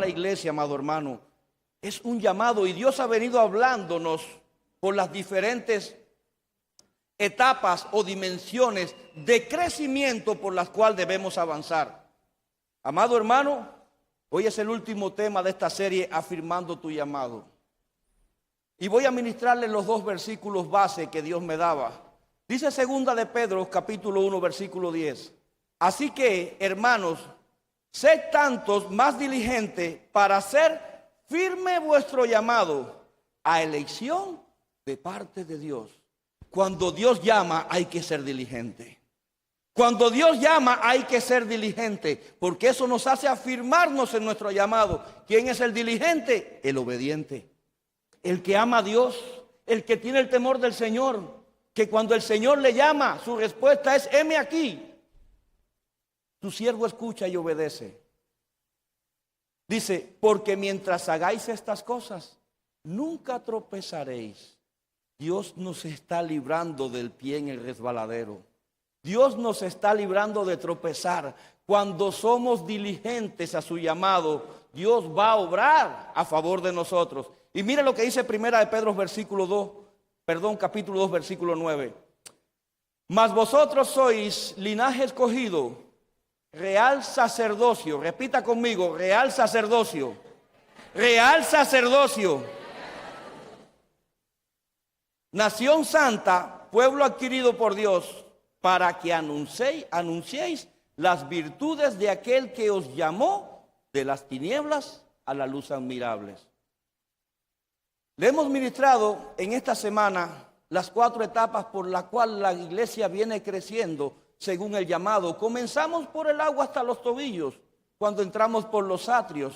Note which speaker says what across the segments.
Speaker 1: la iglesia, amado hermano, es un llamado, y Dios ha venido hablándonos por las diferentes etapas o dimensiones de crecimiento por las cuales debemos avanzar. Amado hermano, hoy es el último tema de esta serie, afirmando tu llamado. Y voy a ministrarles los dos versículos base que Dios me daba. Dice segunda de Pedro, capítulo 1, versículo 10. Así que, hermanos, sed tantos más diligentes para hacer firme vuestro llamado a elección de parte de Dios. Cuando Dios llama hay que ser diligente. Cuando Dios llama hay que ser diligente, porque eso nos hace afirmarnos en nuestro llamado. ¿Quién es el diligente? El obediente, el que ama a Dios, el que tiene el temor del Señor, que cuando el Señor le llama, su respuesta es: heme aquí. Tu siervo escucha y obedece. Dice: porque mientras hagáis estas cosas, nunca tropezaréis. Dios nos está librando del pie en el resbaladero. Dios nos está librando de tropezar. Cuando somos diligentes a su llamado, Dios va a obrar a favor de nosotros. Y mire lo que dice primera de Pedro capítulo 2, versículo 9. Mas vosotros sois linaje escogido, real sacerdocio. Repita conmigo: real sacerdocio. Real sacerdocio. Nación santa, pueblo adquirido por Dios, para que anunciéis las virtudes de aquel que os llamó de las tinieblas a la luz admirables. Le hemos ministrado en esta semana las 4 etapas por las cuales la iglesia viene creciendo según el llamado. Comenzamos por el agua hasta los tobillos, cuando entramos por los atrios,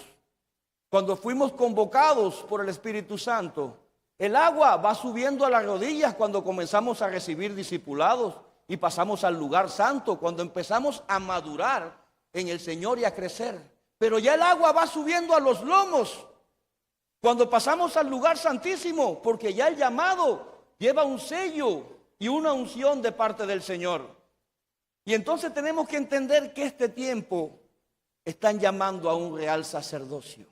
Speaker 1: cuando fuimos convocados por el Espíritu Santo. El agua va subiendo a las rodillas cuando comenzamos a recibir discipulados y pasamos al lugar santo, cuando empezamos a madurar en el Señor y a crecer. Pero ya el agua va subiendo a los lomos cuando pasamos al lugar santísimo, porque ya el llamado lleva un sello y una unción de parte del Señor. Y entonces tenemos que entender que este tiempo están llamando a un real sacerdocio.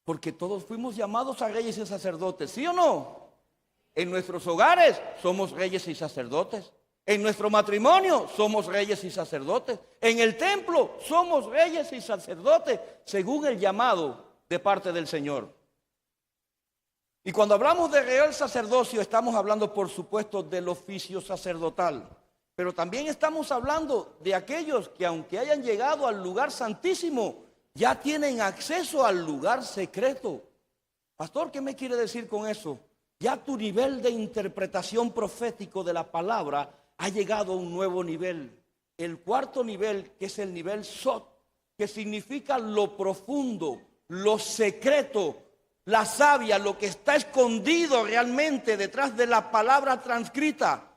Speaker 1: Porque todos fuimos llamados a reyes y sacerdotes, ¿sí o no? En nuestros hogares somos reyes y sacerdotes. En nuestro matrimonio somos reyes y sacerdotes. En el templo somos reyes y sacerdotes, según el llamado de parte del Señor. Y cuando hablamos de real sacerdocio, estamos hablando, por supuesto, del oficio sacerdotal. Pero también estamos hablando de aquellos que, aunque hayan llegado al lugar santísimo, ya tienen acceso al lugar secreto. Pastor, ¿qué me quiere decir con eso? Ya tu nivel de interpretación profético de la palabra ha llegado a un nuevo nivel. El 4.º nivel, que es el nivel Sot, que significa lo profundo, lo secreto, la savia, lo que está escondido realmente detrás de la palabra transcrita.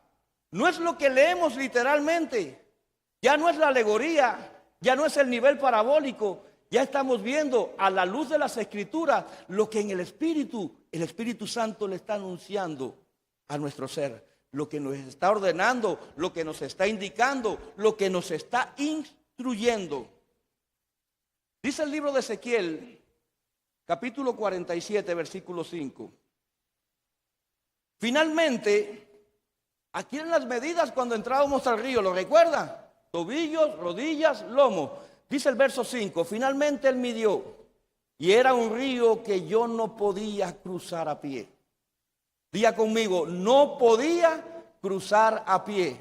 Speaker 1: No es lo que leemos literalmente, ya no es la alegoría, ya no es el nivel parabólico. Ya estamos viendo a la luz de las Escrituras lo que en el Espíritu Santo le está anunciando a nuestro ser, lo que nos está ordenando, lo que nos está indicando, lo que nos está instruyendo. Dice el libro de Ezequiel, capítulo 47, versículo 5. Finalmente, aquí en las medidas cuando entrábamos al río, ¿lo recuerda? Tobillos, rodillas, lomo. Dice el verso 5, finalmente él midió, y era un río que yo no podía cruzar a pie. Diga conmigo: no podía cruzar a pie.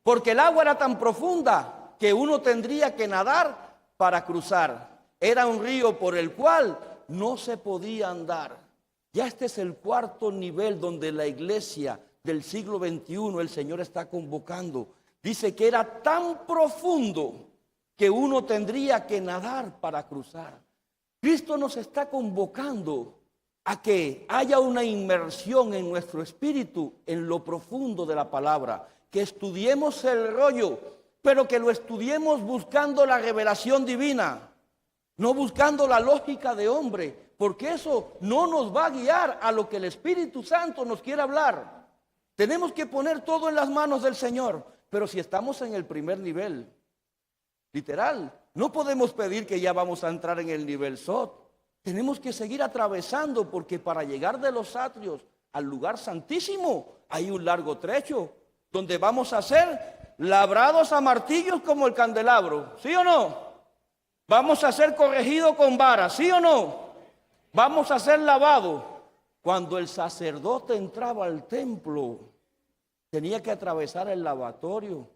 Speaker 1: Porque el agua era tan profunda que uno tendría que nadar para cruzar. Era un río por el cual no se podía andar. Ya este es el 4.º nivel donde la iglesia del siglo XXI el Señor está convocando. Dice que era tan profundo que uno tendría que nadar para cruzar. Cristo nos está convocando a que haya una inmersión en nuestro espíritu en lo profundo de la palabra, que estudiemos el rollo, pero que lo estudiemos buscando la revelación divina, no buscando la lógica de hombre, porque eso no nos va a guiar a lo que el Espíritu Santo nos quiere hablar. Tenemos que poner todo en las manos del Señor. Pero si estamos en el primer nivel, literal, No podemos pedir que ya vamos a entrar en el nivel Sot. Tenemos que seguir atravesando, porque para llegar de los atrios al lugar santísimo hay un largo trecho donde vamos a ser labrados a martillos como el candelabro, ¿sí o no? Vamos a ser corregidos con varas, ¿sí o no? Vamos a ser lavados. Cuando el sacerdote entraba al templo, tenía que atravesar el lavatorio,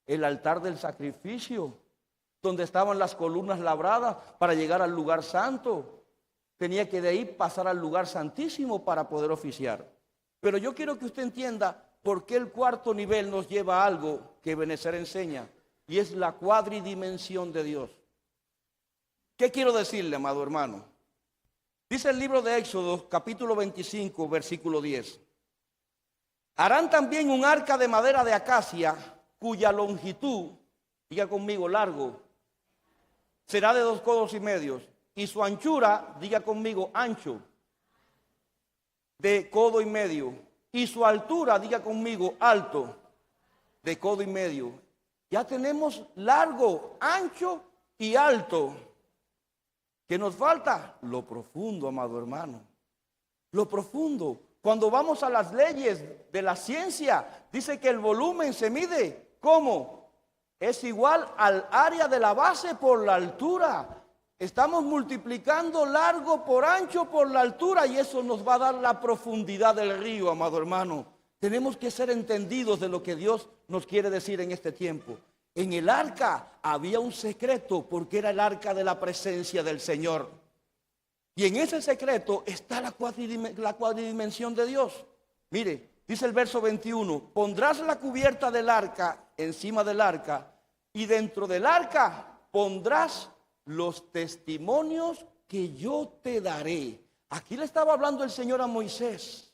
Speaker 1: el altar del sacrificio, donde estaban las columnas labradas para llegar al lugar santo. Tenía que de ahí pasar al lugar santísimo para poder oficiar. Pero yo quiero que usted entienda por qué el cuarto nivel nos lleva a algo que Ebenezer enseña, y es la cuadridimensión de Dios. ¿Qué quiero decirle, amado hermano? Dice el libro de Éxodo, capítulo 25, versículo 10. Harán también un arca de madera de acacia, cuya longitud, diga conmigo, largo, será de 2 codos y medio. Y su anchura, diga conmigo, ancho, de codo y medio. Y su altura, diga conmigo, alto, de codo y medio. Ya tenemos largo, ancho y alto. ¿Qué nos falta? Lo profundo, amado hermano. Lo profundo. Cuando vamos a las leyes de la ciencia, dice que el volumen se mide, ¿cómo? Es igual al área de la base por la altura. Estamos multiplicando largo por ancho por la altura, y eso nos va a dar la profundidad del río, amado hermano. Tenemos que ser entendidos de lo que Dios nos quiere decir en este tiempo. En el arca había un secreto, porque era el arca de la presencia del Señor. Y en ese secreto está la cuadridimensión de Dios. Mire, dice el verso 21, pondrás la cubierta del arca encima del arca, y dentro del arca pondrás los testimonios que yo te daré. Aquí le estaba hablando el Señor a Moisés.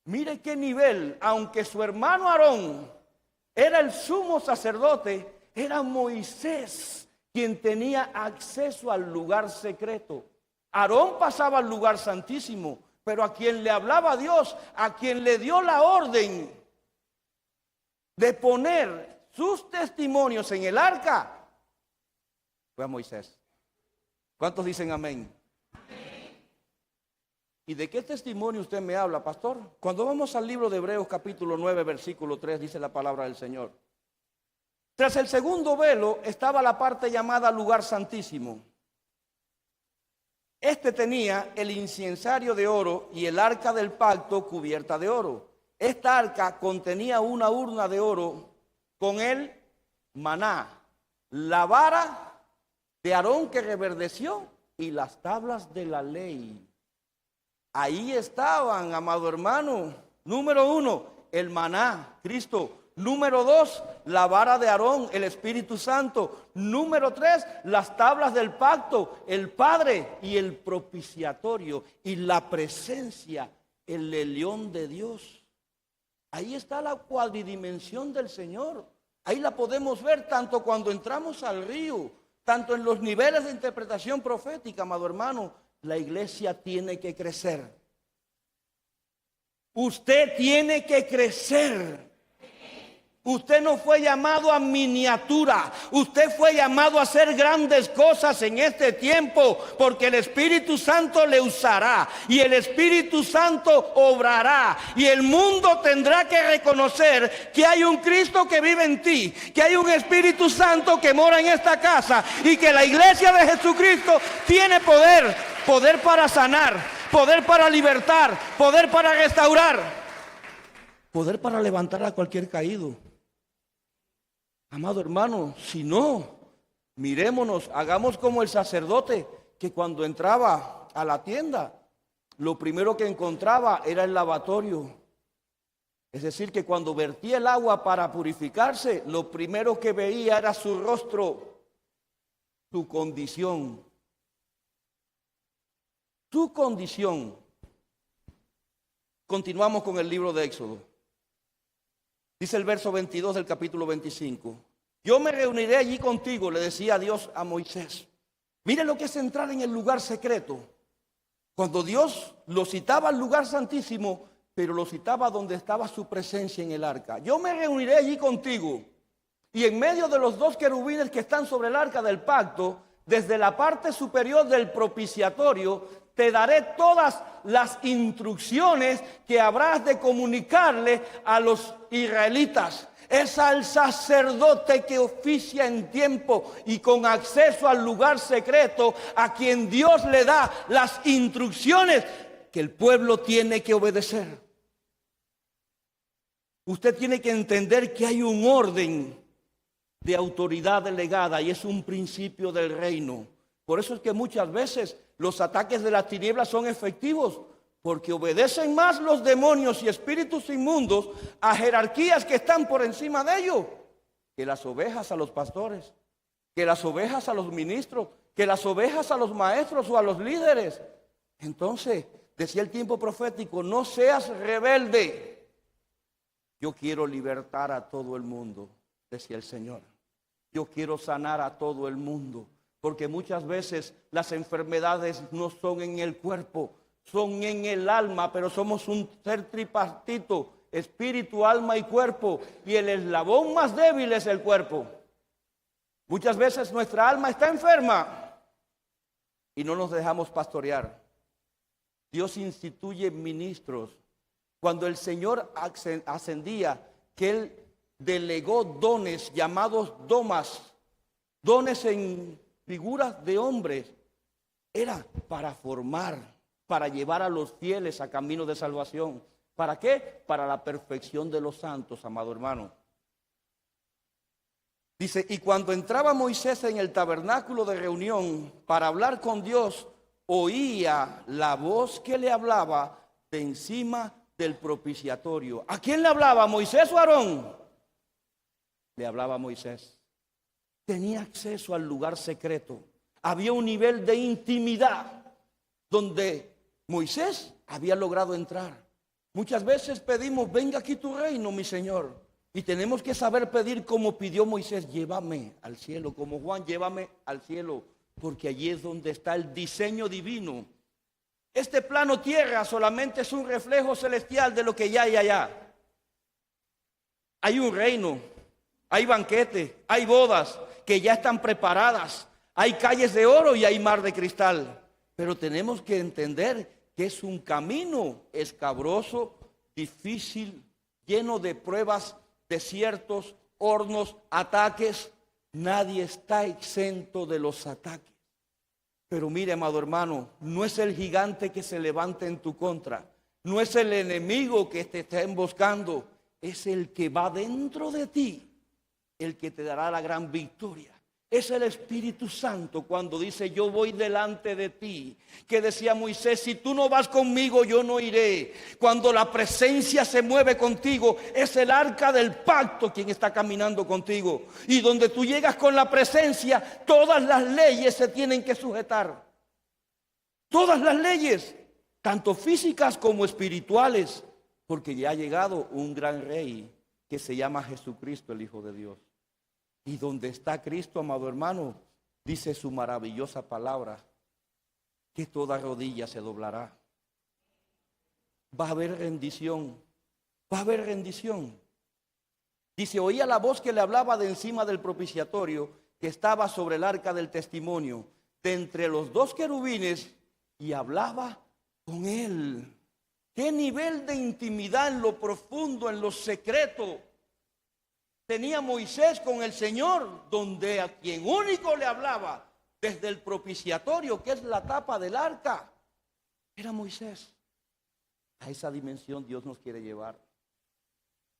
Speaker 1: Mire qué nivel, aunque su hermano Aarón era el sumo sacerdote, era Moisés quien tenía acceso al lugar secreto. Aarón pasaba al lugar santísimo, pero a quien le hablaba Dios, a quien le dio la orden de poner sus testimonios en el arca, fue a Moisés. ¿Cuántos dicen amén? Amén. ¿Y de qué testimonio usted me habla, pastor? Cuando vamos al libro de Hebreos capítulo 9, versículo 3, dice la palabra del Señor. Tras el segundo velo estaba la parte llamada lugar santísimo. Este tenía el incensario de oro y el arca del pacto cubierta de oro. Esta arca contenía una urna de oro con el maná, la vara de Aarón que reverdeció y las tablas de la ley. Ahí estaban, amado hermano. Número 1, el maná, Cristo. Número 2, la vara de Aarón, el Espíritu Santo. Número 3, las tablas del pacto, el Padre, y el propiciatorio y la presencia, el león de Dios. Ahí está la cuadridimensión del Señor. Ahí la podemos ver tanto cuando entramos al río, tanto en los niveles de interpretación profética, amado hermano. La iglesia tiene que crecer. Usted tiene que crecer. Usted no fue llamado a miniatura. Usted fue llamado a hacer grandes cosas en este tiempo, porque el Espíritu Santo le usará y el Espíritu Santo obrará, y el mundo tendrá que reconocer que hay un Cristo que vive en ti, que hay un Espíritu Santo que mora en esta casa, y que la iglesia de Jesucristo tiene poder, poder para sanar, poder para libertar, poder para restaurar, poder para levantar a cualquier caído. Amado hermano, si no, mirémonos, hagamos como el sacerdote que cuando entraba a la tienda, lo primero que encontraba era el lavatorio. Es decir, que cuando vertía el agua para purificarse, lo primero que veía era su rostro, su condición. Su condición. Continuamos con el libro de Éxodo. Dice el verso 22 del capítulo 25. Yo me reuniré allí contigo, le decía Dios a Moisés. Mire lo que es entrar en el lugar secreto. Cuando Dios lo citaba al lugar santísimo, pero lo citaba donde estaba su presencia en el arca. Yo me reuniré allí contigo Y en medio de los dos querubines que están sobre el arca del pacto, desde la parte superior del propiciatorio, te daré todas las instrucciones que habrás de comunicarle a los israelitas. Es al sacerdote que oficia en tiempo y con acceso al lugar secreto, a quien Dios le da las instrucciones que el pueblo tiene que obedecer. Usted tiene que entender que hay un orden de autoridad delegada y es un principio del reino. Por eso es que muchas veces los ataques de las tinieblas son efectivos, porque obedecen más los demonios y espíritus inmundos a jerarquías que están por encima de ellos, que las ovejas a los pastores, que las ovejas a los ministros, que las ovejas a los maestros o a los líderes. Entonces, decía el tiempo profético, no seas rebelde. Yo quiero libertar a todo el mundo, decía el Señor. Yo quiero sanar a todo el mundo, porque muchas veces las enfermedades no son en el cuerpo, son en el alma, pero somos un ser tripartito, espíritu, alma y cuerpo, y el eslabón más débil es el cuerpo. Muchas veces nuestra alma está enferma y no nos dejamos pastorear. Dios instituye ministros. Cuando el Señor ascendía, que Él delegó dones llamados domas, dones en figuras de hombres, era para formar, para llevar a los fieles a camino de salvación. ¿Para qué? Para la perfección de los santos, amado hermano. Dice, y cuando entraba Moisés en el tabernáculo de reunión para hablar con Dios, oía la voz que le hablaba de encima del propiciatorio. ¿A quién le hablaba? ¿Moisés o Aarón? Le hablaba a Moisés. Tenía acceso al lugar secreto. Había un nivel de intimidad donde Moisés había logrado entrar. Muchas veces pedimos, venga aquí tu reino, mi Señor. Y tenemos que saber pedir como pidió Moisés, llévame al cielo, como Juan, llévame al cielo, porque allí es donde está el diseño divino. Este plano tierra solamente es un reflejo celestial de lo que ya hay allá. Hay un reino, hay banquetes, hay bodas que ya están preparadas, hay calles de oro y hay mar de cristal. Pero tenemos que entender que es un camino escabroso, difícil, lleno de pruebas, desiertos, hornos, ataques. Nadie está exento de los ataques. Pero mire, amado hermano, no es el gigante que se levante en tu contra, no es el enemigo que te está emboscando, es el que va dentro de ti, el que te dará la gran victoria. Es el Espíritu Santo cuando dice, yo voy delante de ti. Que decía Moisés, si tú no vas conmigo, yo no iré. Cuando la presencia se mueve contigo, es el arca del pacto quien está caminando contigo. Y donde tú llegas con la presencia, todas las leyes se tienen que sujetar. Todas las leyes, tanto físicas como espirituales. Porque ya ha llegado un gran rey que se llama Jesucristo, el Hijo de Dios. Y donde está Cristo, amado hermano, dice su maravillosa palabra, que toda rodilla se doblará. Va a haber rendición, va a haber rendición. Dice, oía la voz que le hablaba de encima del propiciatorio, que estaba sobre el arca del testimonio, de entre los dos querubines, y hablaba con él. ¿Qué nivel de intimidad en lo profundo, en lo secreto tenía Moisés con el Señor, donde a quien único le hablaba desde el propiciatorio, que es la tapa del arca, era Moisés? A esa dimensión Dios nos quiere llevar.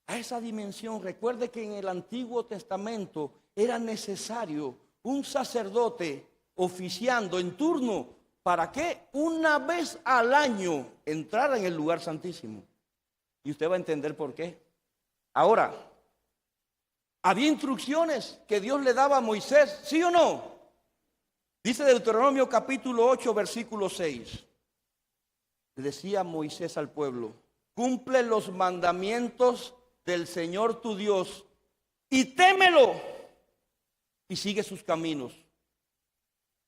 Speaker 1: A esa dimensión. Recuerde que en el Antiguo Testamento era necesario un sacerdote oficiando en turno. ¿Para qué? Una vez al año entrar en el lugar santísimo. Y usted va a entender por qué. Ahora, había instrucciones que Dios le daba a Moisés, ¿sí o no? Dice Deuteronomio capítulo 8, versículo 6. Le decía Moisés al pueblo, cumple los mandamientos del Señor tu Dios y témelo y sigue sus caminos.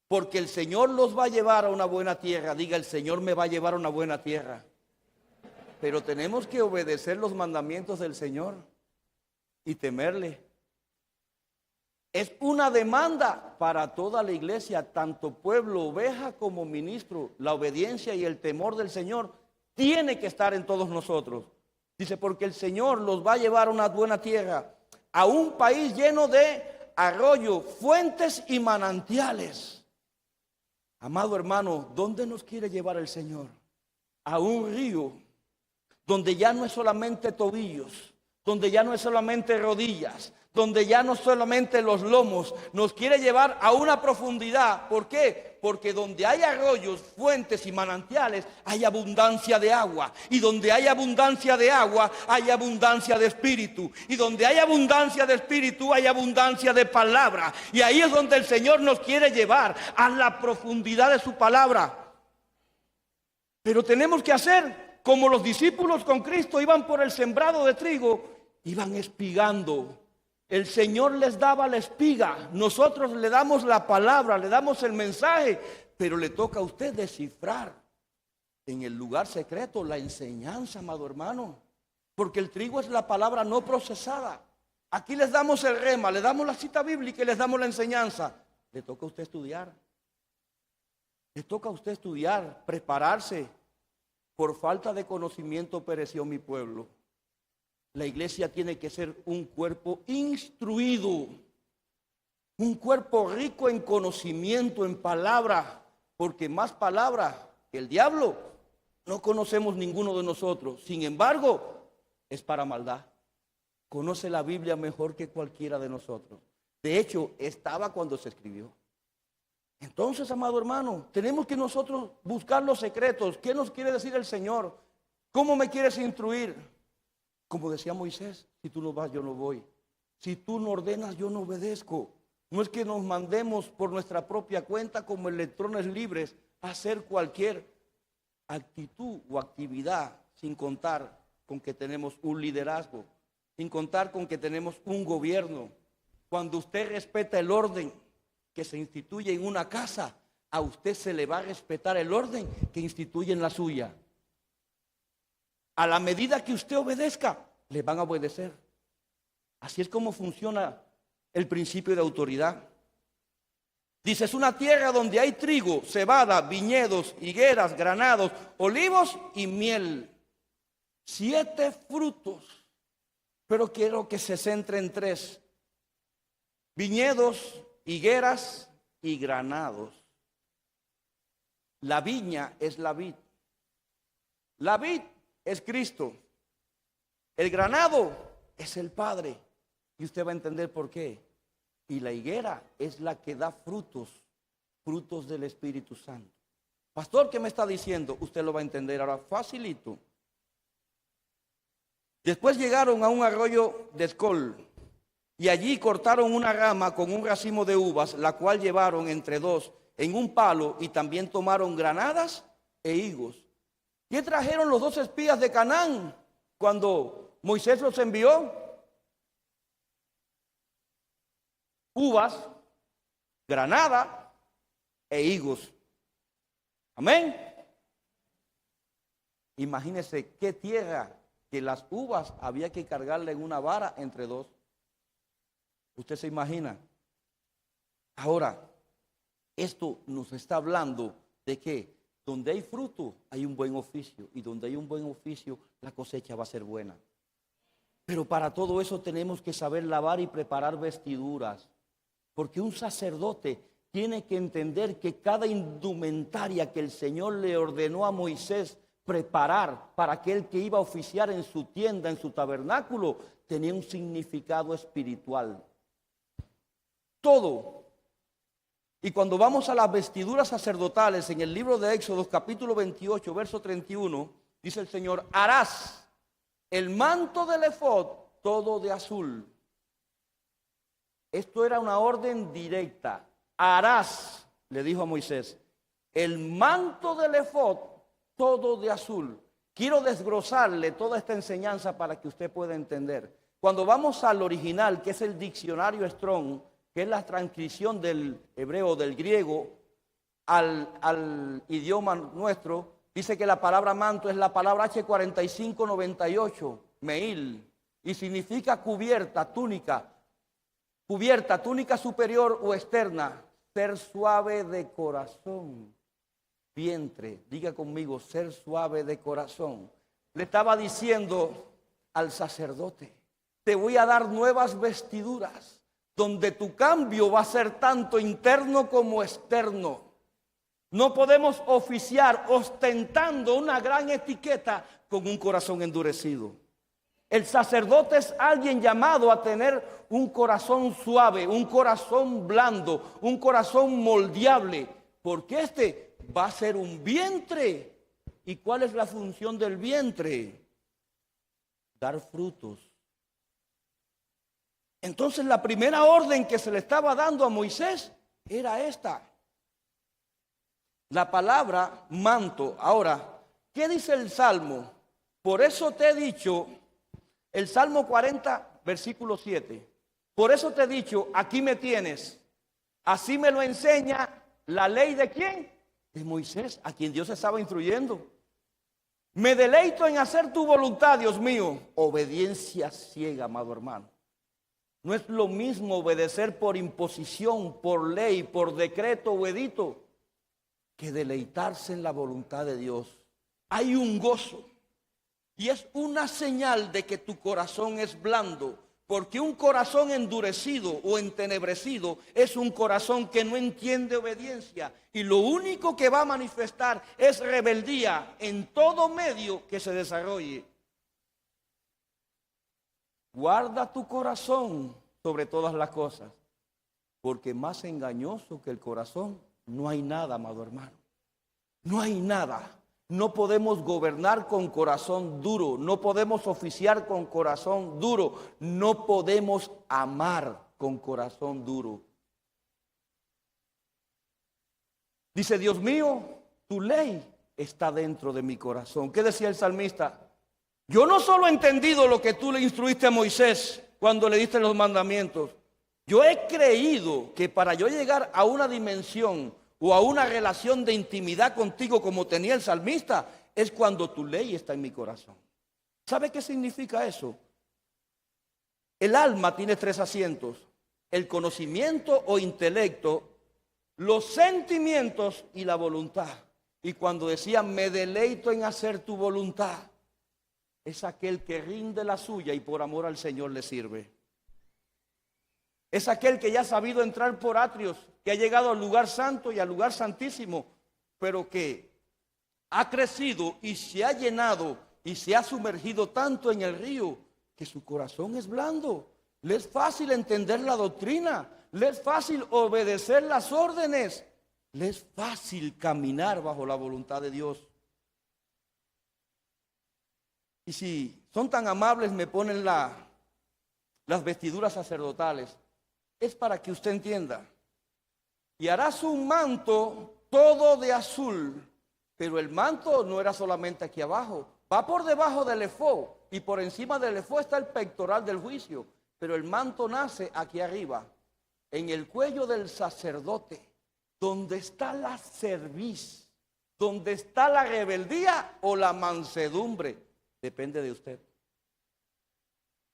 Speaker 1: Porque el Señor los va a llevar a una buena tierra. Diga, el Señor me va a llevar a una buena tierra. Pero tenemos que obedecer los mandamientos del Señor y temerle. Es una demanda para toda la iglesia, tanto pueblo, oveja como ministro. La obediencia y el temor del Señor tiene que estar en todos nosotros. Dice, porque el Señor los va a llevar a una buena tierra, a un país lleno de arroyos, fuentes y manantiales. Amado hermano, ¿dónde nos quiere llevar el Señor? A un río donde ya no es solamente tobillos, donde ya no es solamente rodillas, donde ya no solamente los lomos, nos quiere llevar a una profundidad. ¿Por qué? Porque donde hay arroyos, fuentes y manantiales, hay abundancia de agua. Y donde hay abundancia de agua, hay abundancia de espíritu. Y donde hay abundancia de espíritu, hay abundancia de palabra. Y ahí es donde el Señor nos quiere llevar, a la profundidad de su palabra. Pero tenemos que hacer como los discípulos con Cristo iban por el sembrado de trigo, iban espigando. El Señor les daba la espiga, nosotros le damos la palabra, le damos el mensaje, pero le toca a usted descifrar en el lugar secreto la enseñanza, amado hermano, porque el trigo es la palabra no procesada. Aquí les damos el rema, le damos la cita bíblica y les damos la enseñanza. Le toca a usted estudiar, le toca a usted estudiar, prepararse. Por falta de conocimiento pereció mi pueblo. La iglesia tiene que ser un cuerpo instruido, un cuerpo rico en conocimiento, en palabra, porque más palabra que el diablo no conocemos ninguno de nosotros. Sin embargo, es para maldad. Conoce la Biblia mejor que cualquiera de nosotros. De hecho, estaba cuando se escribió. Entonces, amado hermano, tenemos que nosotros buscar los secretos. ¿Qué nos quiere decir el Señor? ¿Cómo me quieres instruir? Como decía Moisés, si tú no vas, yo no voy. Si tú no ordenas, yo no obedezco. No es que nos mandemos por nuestra propia cuenta como electrones libres a hacer cualquier actitud o actividad, sin contar con que tenemos un liderazgo, sin contar con que tenemos un gobierno. Cuando usted respeta el orden que se instituye en una casa, a usted se le va a respetar el orden que instituye en la suya. A la medida que usted obedezca, le van a obedecer. Así es como funciona el principio de autoridad. Dice, es una tierra donde hay trigo, cebada, viñedos, higueras, granados, olivos y miel. 7 frutos. Pero quiero que se centre en 3. Viñedos, higueras y granados. La viña es la vid. La vid es Cristo. El granado es el Padre. Y usted va a entender por qué. Y la higuera es la que da frutos, frutos del Espíritu Santo. Pastor, ¿qué me está diciendo? Usted lo va a entender ahora facilito. Después llegaron a un arroyo de Escol y allí cortaron una rama con un racimo de uvas, la cual llevaron entre 2 en un palo, y también tomaron granadas e higos. ¿Qué trajeron los 2 espías de Canaán cuando Moisés los envió? Uvas, granada e higos. Amén. Imagínese qué tierra, que las uvas había que cargarle en una vara entre 2. ¿Usted se imagina? Ahora, esto nos está hablando de que donde hay fruto hay un buen oficio, y donde hay un buen oficio la cosecha va a ser buena. Pero para todo eso tenemos que saber lavar y preparar vestiduras, porque un sacerdote tiene que entender que cada indumentaria que el Señor le ordenó a Moisés preparar para aquel que iba a oficiar en su tienda, en su tabernáculo, tenía un significado espiritual. Todo. Y cuando vamos a las vestiduras sacerdotales, en el libro de Éxodo, capítulo 28, verso 31, dice el Señor, harás el manto del efod todo de azul. Esto era una orden directa. Harás, le dijo a Moisés, el manto del efod todo de azul. Quiero desglosarle toda esta enseñanza para que usted pueda entender. Cuando vamos al original, que es el diccionario Strong, que es la transcripción del hebreo, del griego, al idioma nuestro, dice que la palabra manto es la palabra H4598, meil, y significa cubierta, túnica, cubierta, túnica superior o externa, ser suave de corazón. Vientre, diga conmigo, ser suave de corazón. Le estaba diciendo al sacerdote, te voy a dar nuevas vestiduras, donde tu cambio va a ser tanto interno como externo. No podemos oficiar ostentando una gran etiqueta con un corazón endurecido. El sacerdote es alguien llamado a tener un corazón suave, un corazón blando, un corazón moldeable, porque este va a ser un vientre. ¿Y cuál es la función del vientre? Dar frutos. Entonces la primera orden que se le estaba dando a Moisés era esta. La palabra manto. Ahora, ¿qué dice el Salmo? Por eso te he dicho, el Salmo 40, versículo 7. Por eso te he dicho, aquí me tienes. Así me lo enseña la ley de ¿quién? De Moisés, a quien Dios estaba instruyendo. Me deleito en hacer tu voluntad, Dios mío. Obediencia ciega, amado hermano. No es lo mismo obedecer por imposición, por ley, por decreto o edicto, que deleitarse en la voluntad de Dios. Hay un gozo y es una señal de que tu corazón es blando, porque un corazón endurecido o entenebrecido es un corazón que no entiende obediencia y lo único que va a manifestar es rebeldía en todo medio que se desarrolle. Guarda tu corazón sobre todas las cosas, porque más engañoso que el corazón no hay nada, amado hermano. No hay nada. No podemos gobernar con corazón duro. No podemos oficiar con corazón duro. No podemos amar con corazón duro. Dice, Dios mío, tu ley está dentro de mi corazón. ¿Qué decía el salmista? Yo no solo he entendido lo que tú le instruiste a Moisés cuando le diste los mandamientos. Yo he creído que para yo llegar a una dimensión o a una relación de intimidad contigo como tenía el salmista, es cuando tu ley está en mi corazón. ¿Sabe qué significa eso? El alma tiene 3 asientos: el conocimiento o intelecto, los sentimientos y la voluntad. Y cuando decía, me deleito en hacer tu voluntad, es aquel que rinde la suya y por amor al Señor le sirve. Es aquel que ya ha sabido entrar por atrios, que ha llegado al lugar santo y al lugar santísimo, pero que ha crecido y se ha llenado y se ha sumergido tanto en el río que su corazón es blando. Le es fácil entender la doctrina, le es fácil obedecer las órdenes, le es fácil caminar bajo la voluntad de Dios. Y si son tan amables, me ponen las vestiduras sacerdotales. Es para que usted entienda. Y harás un manto todo de azul, pero el manto no era solamente aquí abajo, va por debajo del efod y por encima del efod está el pectoral del juicio, pero el manto nace aquí arriba, en el cuello del sacerdote, donde está la cerviz, donde está la rebeldía o la mansedumbre, depende de usted.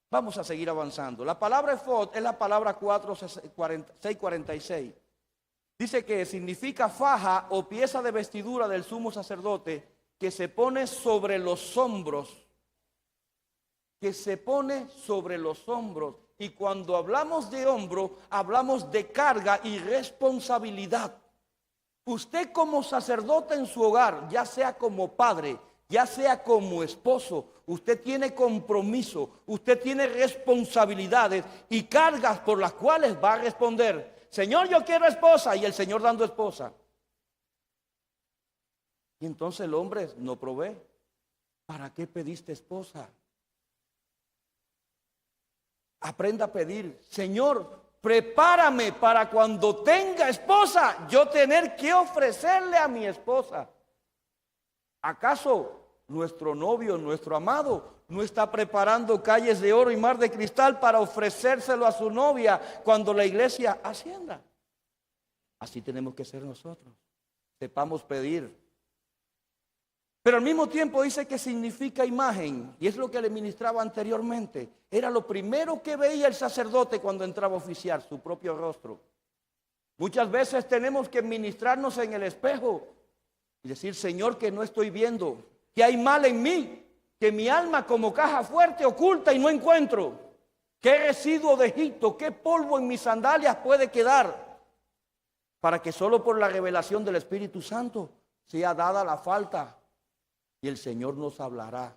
Speaker 1: Vamos a seguir avanzando. La palabra efod es la palabra 646. Dice que significa faja o pieza de vestidura del sumo sacerdote que se pone sobre los hombros. Que se pone sobre los hombros. Y cuando hablamos de hombro, hablamos de carga y responsabilidad. Usted como sacerdote en su hogar, ya sea como padre, ya sea como esposo, usted tiene compromiso, usted tiene responsabilidades y cargas por las cuales va a responder. Señor, yo quiero esposa, y el Señor dando esposa. Y entonces el hombre no provee. ¿Para qué pediste esposa? Aprenda a pedir, Señor, prepárame para cuando tenga esposa, yo tener que ofrecerle a mi esposa. ¿Acaso nuestro novio, nuestro amado, no está preparando calles de oro y mar de cristal para ofrecérselo a su novia cuando la iglesia ascienda? Así tenemos que ser nosotros. Sepamos pedir. Pero al mismo tiempo dice que significa imagen, y es lo que le ministraba anteriormente. Era lo primero que veía el sacerdote cuando entraba a oficiar, su propio rostro. Muchas veces tenemos que ministrarnos en el espejo y decir: Señor, que no estoy viendo, que hay mal en mí, que mi alma como caja fuerte oculta y no encuentro. ¿Qué residuo de Egipto, qué polvo en mis sandalias puede quedar? Para que solo por la revelación del Espíritu Santo sea dada la falta y el Señor nos hablará.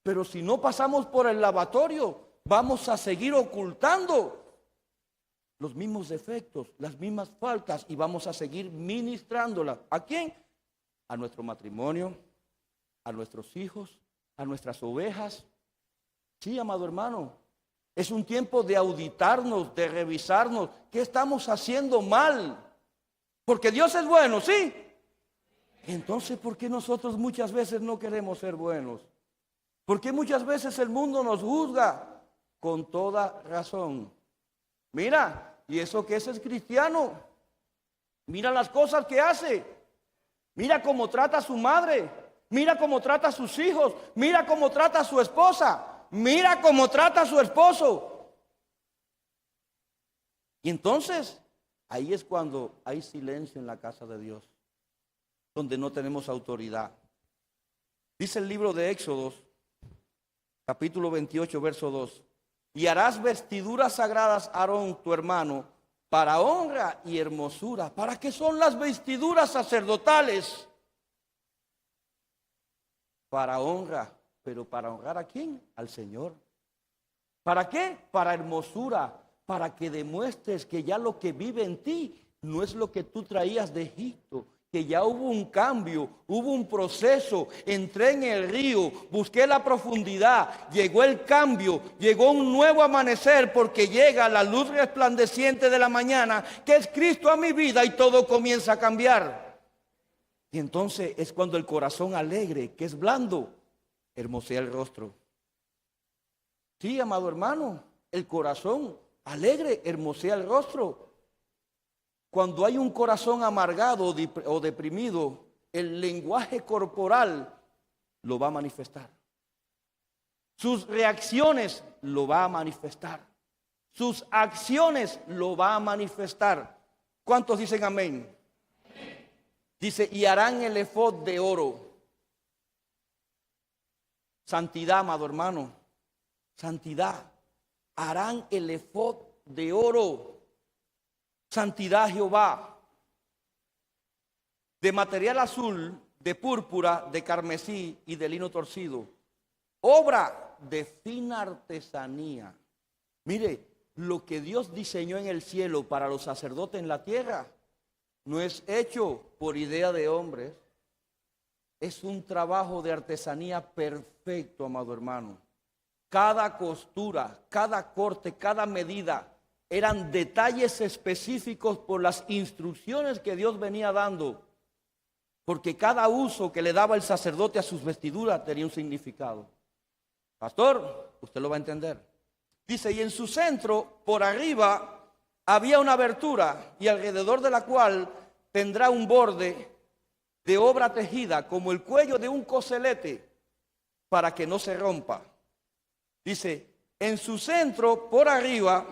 Speaker 1: Pero si no pasamos por el lavatorio, vamos a seguir ocultando los mismos defectos, las mismas faltas, y vamos a seguir ministrándolas. ¿A quién? A nuestro matrimonio, a nuestros hijos, a nuestras ovejas. Sí, amado hermano, es un tiempo de auditarnos, de revisarnos. ¿Qué estamos haciendo mal? Porque Dios es bueno, ¿sí? Entonces, ¿por qué nosotros muchas veces no queremos ser buenos? ¿Por qué muchas veces el mundo nos juzga? Con toda razón. Mira, y eso que ese es cristiano. Mira las cosas que hace. Mira cómo trata a su madre. Mira cómo trata a sus hijos. Mira cómo trata a su esposa. Mira cómo trata a su esposo. Y entonces, ahí es cuando hay silencio en la casa de Dios, donde no tenemos autoridad. Dice el libro de Éxodos, capítulo 28, verso 2. Y harás vestiduras sagradas a Aarón, tu hermano, para honra y hermosura. ¿Para qué son las vestiduras sacerdotales? Para honra. ¿Pero para honrar a quién? Al Señor. ¿Para qué? Para hermosura. Para que demuestres que ya lo que vive en ti no es lo que tú traías de Egipto. Que ya hubo un cambio, hubo un proceso. Entré en el río, busqué la profundidad, llegó el cambio, llegó un nuevo amanecer, porque llega la luz resplandeciente de la mañana, que es Cristo a mi vida, y todo comienza a cambiar. Y entonces es cuando el corazón alegre, que es blando, hermosea el rostro. Sí, amado hermano, el corazón alegre hermosea el rostro. Cuando hay un corazón amargado o deprimido, el lenguaje corporal lo va a manifestar. Sus reacciones lo va a manifestar. Sus acciones lo va a manifestar. ¿Cuántos dicen amén? Amén. Dice, y harán el efod de oro. Santidad, amado hermano. Santidad. Harán el efod de oro. Santidad a Jehová, de material azul, de púrpura, de carmesí y de lino torcido, obra de fina artesanía. Mire, lo que Dios diseñó en el cielo para los sacerdotes en la tierra no es hecho por idea de hombres, es un trabajo de artesanía perfecto, amado hermano. Cada costura, cada corte, cada medida eran detalles específicos por las instrucciones que Dios venía dando, porque cada uso que le daba el sacerdote a sus vestiduras tenía un significado. Pastor, usted lo va a entender. Dice, y en su centro, por arriba, había una abertura, y alrededor de la cual tendrá un borde de obra tejida, como el cuello de un coselete, para que no se rompa. Dice, en su centro, por arriba,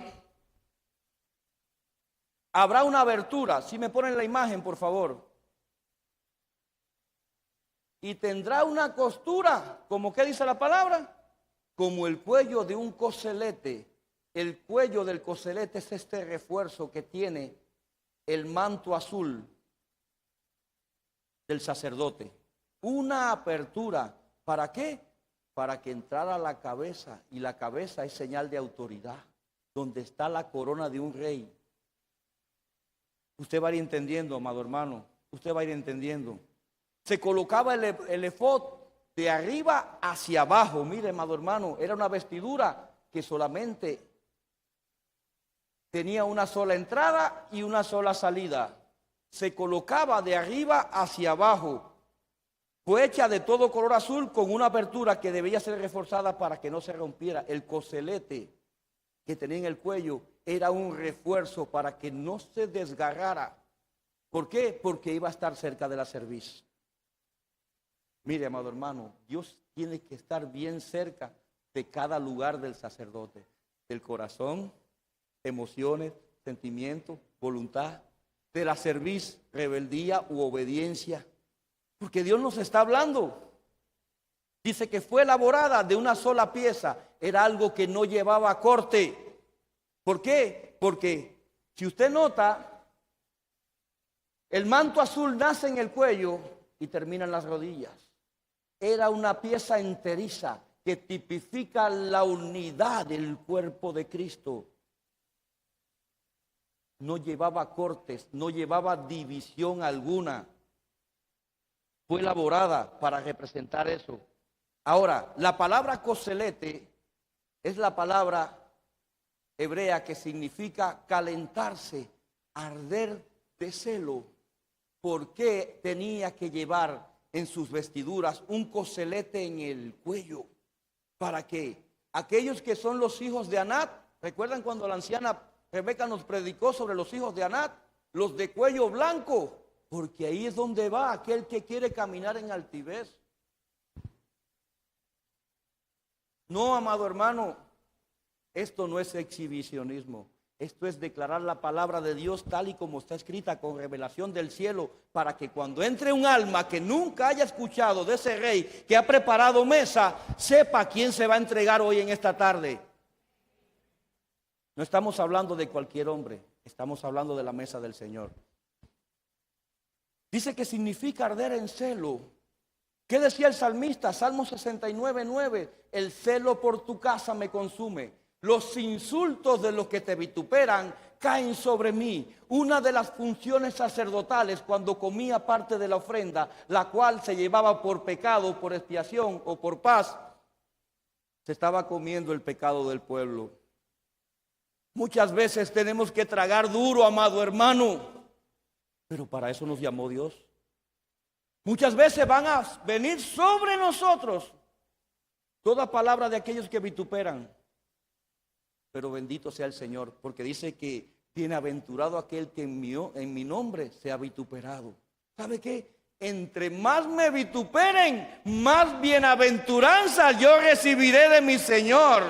Speaker 1: habrá una abertura. Si me ponen la imagen, por favor. Y tendrá una costura, como que dice la palabra, como el cuello de un coselete. El cuello del coselete es este refuerzo que tiene el manto azul del sacerdote. Una apertura. ¿Para qué? Para que entrara la cabeza. Y la cabeza es señal de autoridad. Donde está la corona de un rey. Usted va a ir entendiendo, amado hermano. Usted va a ir entendiendo. Se colocaba el efod de arriba hacia abajo. Mire, amado hermano, era una vestidura que solamente tenía una sola entrada y una sola salida. Se colocaba de arriba hacia abajo. Fue hecha de todo color azul con una apertura que debía ser reforzada para que no se rompiera. El coselete que tenía en el cuello era un refuerzo para que no se desgarrara. ¿Por qué? Porque iba a estar cerca de la cerviz. Mire, amado hermano, Dios tiene que estar bien cerca de cada lugar del sacerdote, del corazón, emociones, sentimientos, voluntad, de la cerviz, rebeldía u obediencia, porque Dios nos está hablando. Dice que fue elaborada de una sola pieza, era algo que no llevaba corte. ¿Por qué? Porque si usted nota, el manto azul nace en el cuello y termina en las rodillas. Era una pieza enteriza que tipifica la unidad del cuerpo de Cristo. No llevaba cortes, no llevaba división alguna. Fue elaborada para representar eso. Ahora, la palabra coselete es la palabra hebrea que significa calentarse, arder de celo. ¿Por qué tenía que llevar en sus vestiduras un coselete en el cuello? ¿Para qué? Aquellos que son los hijos de Anat, ¿recuerdan cuando la anciana Rebeca nos predicó sobre los hijos de Anat? Los de cuello blanco, porque ahí es donde va aquel que quiere caminar en altivez. No, amado hermano, esto no es exhibicionismo. Esto es declarar la palabra de Dios tal y como está escrita con revelación del cielo, para que cuando entre un alma que nunca haya escuchado de ese rey que ha preparado mesa, sepa quién se va a entregar hoy en esta tarde. No estamos hablando de cualquier hombre, estamos hablando de la mesa del Señor. Dice que significa arder en celo. ¿Qué decía el salmista? Salmo 69:9, el celo por tu casa me consume. Los insultos de los que te vituperan caen sobre mí. Una de las funciones sacerdotales cuando comía parte de la ofrenda, la cual se llevaba por pecado, por expiación o por paz, se estaba comiendo el pecado del pueblo. Muchas veces tenemos que tragar duro, amado hermano, pero para eso nos llamó Dios. Muchas veces van a venir sobre nosotros toda palabra de aquellos que vituperan. Pero bendito sea el Señor, porque dice que bienaventurado aquel que en mi nombre sea vituperado. ¿Sabe qué? Entre más me vituperen, más bienaventuranza yo recibiré de mi Señor.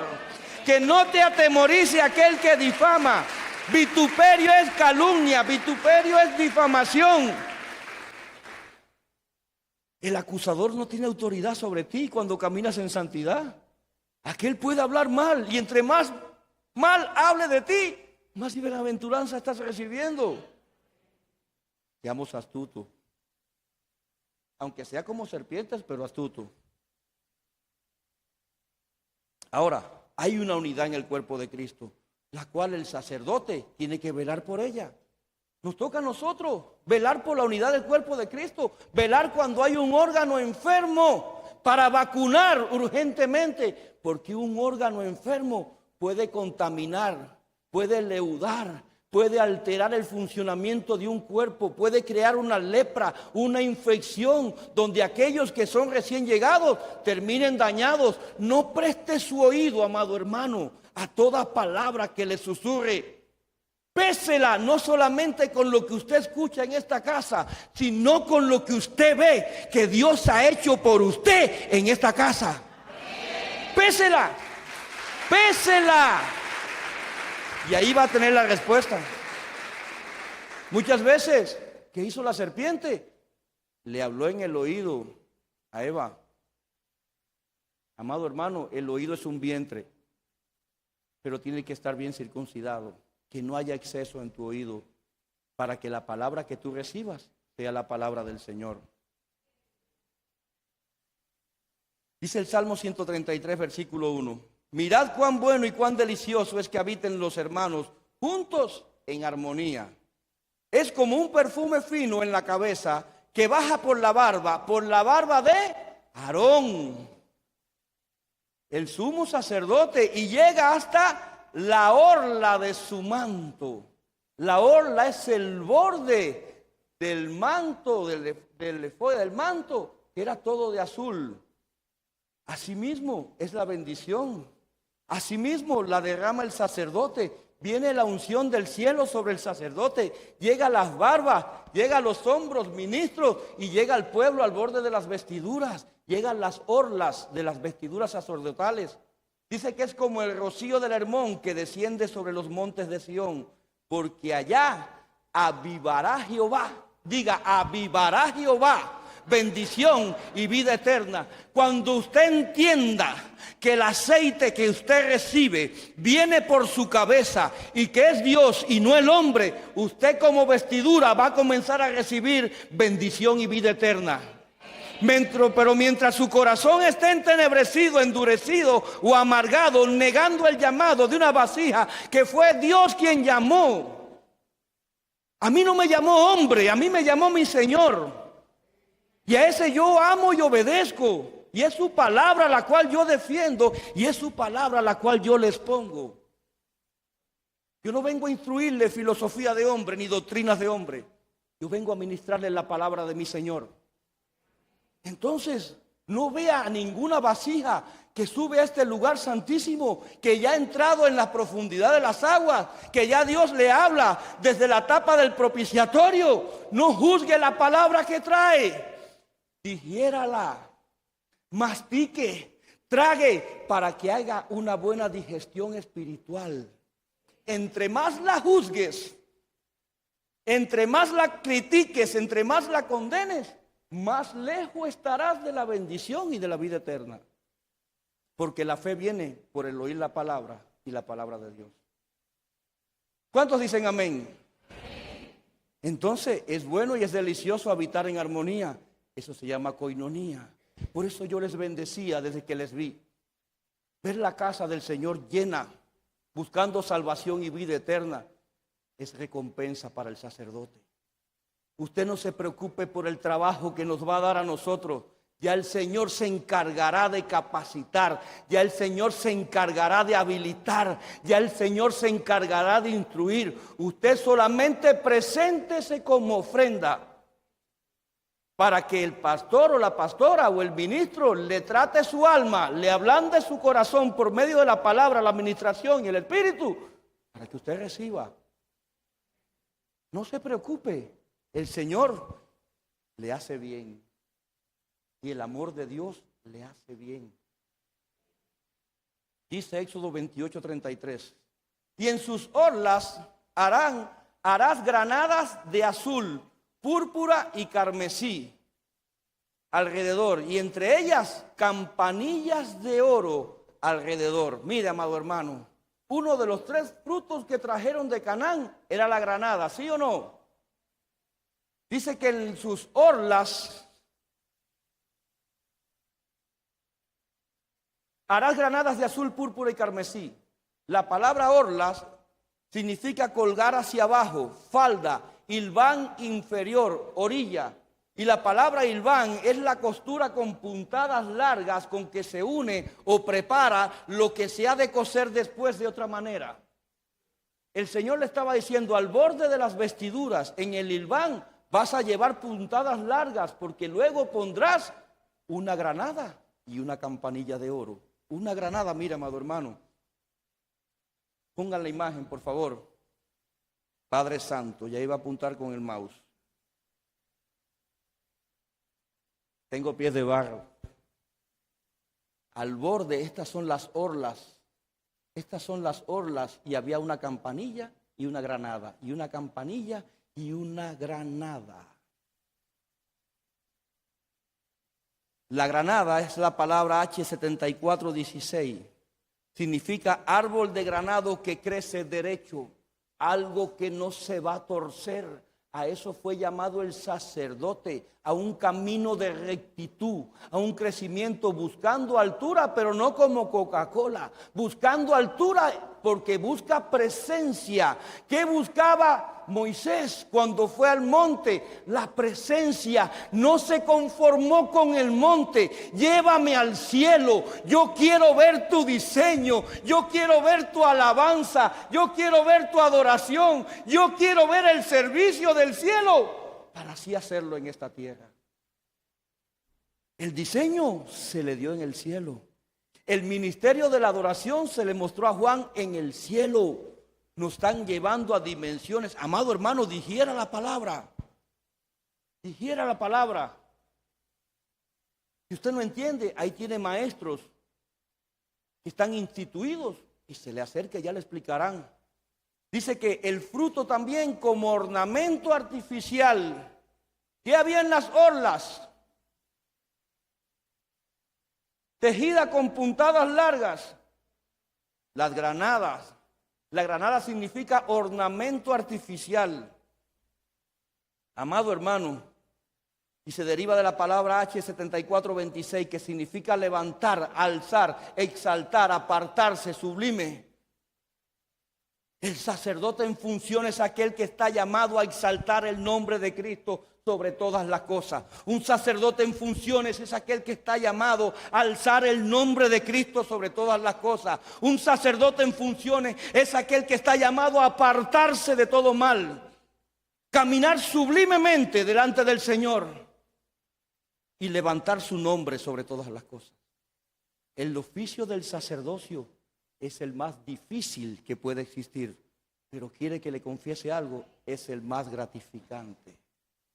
Speaker 1: Que no te atemorice aquel que difama. Vituperio es calumnia, vituperio es difamación. El acusador no tiene autoridad sobre ti cuando caminas en santidad. Aquel puede hablar mal, y entre más mal hable de ti, más bienaventuranza estás recibiendo. Seamos astutos, aunque sea como serpientes, pero astutos. Ahora, hay una unidad en el cuerpo de Cristo, la cual el sacerdote tiene que velar por ella. Nos toca a nosotros velar por la unidad del cuerpo de Cristo, velar cuando hay un órgano enfermo para vacunar urgentemente, porque un órgano enfermo puede contaminar, puede leudar, puede alterar el funcionamiento de un cuerpo, puede crear una lepra, una infección, donde aquellos que son recién llegados terminen dañados. No preste su oído, amado hermano, a toda palabra que le susurre. Pésela no solamente con lo que usted escucha en esta casa, sino con lo que usted ve que Dios ha hecho por usted en esta casa. Pésela, pésela. Y ahí va a tener la respuesta. Muchas veces, ¿qué hizo la serpiente? Le habló en el oído a Eva. Amado hermano, el oído es un vientre, pero tiene que estar bien circuncidado. Que no haya exceso en tu oído, para que la palabra que tú recibas sea la palabra del Señor. Dice el Salmo 133, versículo 1. Mirad cuán bueno y cuán delicioso es que habiten los hermanos juntos en armonía. Es como un perfume fino en la cabeza que baja por la barba de Aarón, el sumo sacerdote, y llega hasta la orla de su manto. La orla es el borde del manto, del manto, que era todo de azul. Asimismo es la bendición. Asimismo la derrama el sacerdote, viene la unción del cielo sobre el sacerdote, llega a las barbas, llega a los hombros, ministros, y llega al pueblo al borde de las vestiduras, llegan las orlas de las vestiduras sacerdotales. Dice que es como el rocío del Hermón que desciende sobre los montes de Sión, porque allá avivará Jehová, diga, avivará Jehová bendición y vida eterna. Cuando usted entienda que el aceite que usted recibe viene por su cabeza y que es Dios y no el hombre, usted como vestidura va a comenzar a recibir bendición y vida eterna. Pero mientras su corazón esté entenebrecido, endurecido o amargado, negando el llamado de una vasija que fue Dios quien llamó. A mí no me llamó hombre, a mí me llamó mi Señor. Y a ese yo amo y obedezco. Y es su palabra la cual yo defiendo. Y es su palabra la cual yo les pongo. Yo no vengo a instruirle filosofía de hombre ni doctrinas de hombre. Yo vengo a ministrarle la palabra de mi Señor. Entonces, no vea ninguna vasija que sube a este lugar santísimo, que ya ha entrado en la profundidad de las aguas, que ya Dios le habla desde la tapa del propiciatorio. No juzgue la palabra que trae. Digiérala, mastique, trague para que haga una buena digestión espiritual. Entre más la juzgues, entre más la critiques, entre más la condenes, más lejos estarás de la bendición y de la vida eterna. Porque la fe viene por el oír la palabra y la palabra de Dios. ¿Cuántos dicen amén? Entonces es bueno y es delicioso habitar en armonía. Eso se llama coinonía. Por eso yo les bendecía desde que les vi. Ver la casa del Señor llena, buscando salvación y vida eterna, es recompensa para el sacerdote. Usted no se preocupe por el trabajo que nos va a dar a nosotros. Ya el Señor se encargará de capacitar. Ya el Señor se encargará de habilitar. Ya el Señor se encargará de instruir. Usted solamente preséntese como ofrenda para que el pastor o la pastora o el ministro le trate su alma, le ablande su corazón por medio de la palabra, la administración y el Espíritu, para que usted reciba. No se preocupe. El Señor le hace bien y el amor de Dios le hace bien. Dice Éxodo 28:33. Y en sus orlas harás granadas de azul, púrpura y carmesí alrededor, y entre ellas campanillas de oro alrededor. Mire, amado hermano, uno de los 3 frutos que trajeron de Canaán era la granada, ¿sí o no? Dice que en sus orlas harás granadas de azul, púrpura y carmesí. La palabra orlas significa colgar hacia abajo, falda, hilván inferior, orilla. Y la palabra hilván es la costura con puntadas largas con que se une o prepara lo que se ha de coser después de otra manera. El Señor le estaba diciendo, al borde de las vestiduras, en el hilván, vas a llevar puntadas largas porque luego pondrás una granada y una campanilla de oro. Una granada, mira, amado hermano. Pongan la imagen, por favor. Padre Santo, ya iba a apuntar con el mouse. Tengo pies de barro. Al borde, estas son las orlas. Estas son las orlas y había una campanilla y una granada. Y una campanilla y una granada. La granada es la palabra H7416. Significa árbol de granado que crece derecho, algo que no se va a torcer. A eso fue llamado el sacerdote, a un camino de rectitud, a un crecimiento buscando altura, pero no como Coca-Cola, buscando altura porque busca presencia. ¿Qué buscaba Moisés cuando fue al monte? La presencia. No se conformó con el monte. Llévame al cielo. Yo quiero ver tu diseño. Yo quiero ver tu alabanza. Yo quiero ver tu adoración. Yo quiero ver el servicio del cielo para así hacerlo en esta tierra. El diseño se le dio en el cielo. El ministerio de la adoración se le mostró a Juan en el cielo. nos están llevando a dimensiones. Amado hermano, digiera la palabra. Digiera la palabra. Si usted no entiende, ahí tiene maestros que están instituidos y se le acerca y ya le explicarán. Dice que el fruto también como ornamento artificial. ¿Qué había en las orlas? Tejida con puntadas largas. Las granadas. La granada significa ornamento artificial. Amado hermano, y se deriva de la palabra H7426, que significa levantar, alzar, exaltar, apartarse, sublime. El sacerdote en función es aquel que está llamado a exaltar el nombre de Cristo sobre todas las cosas. Un sacerdote en funciones es aquel que está llamado a alzar el nombre de Cristo sobre todas las cosas. Un sacerdote en funciones es aquel que está llamado a apartarse de todo mal, caminar sublimemente delante del Señor y levantar su nombre sobre todas las cosas. El oficio del sacerdocio es el más difícil que puede existir, pero quiere que le confiese algo, es el más gratificante.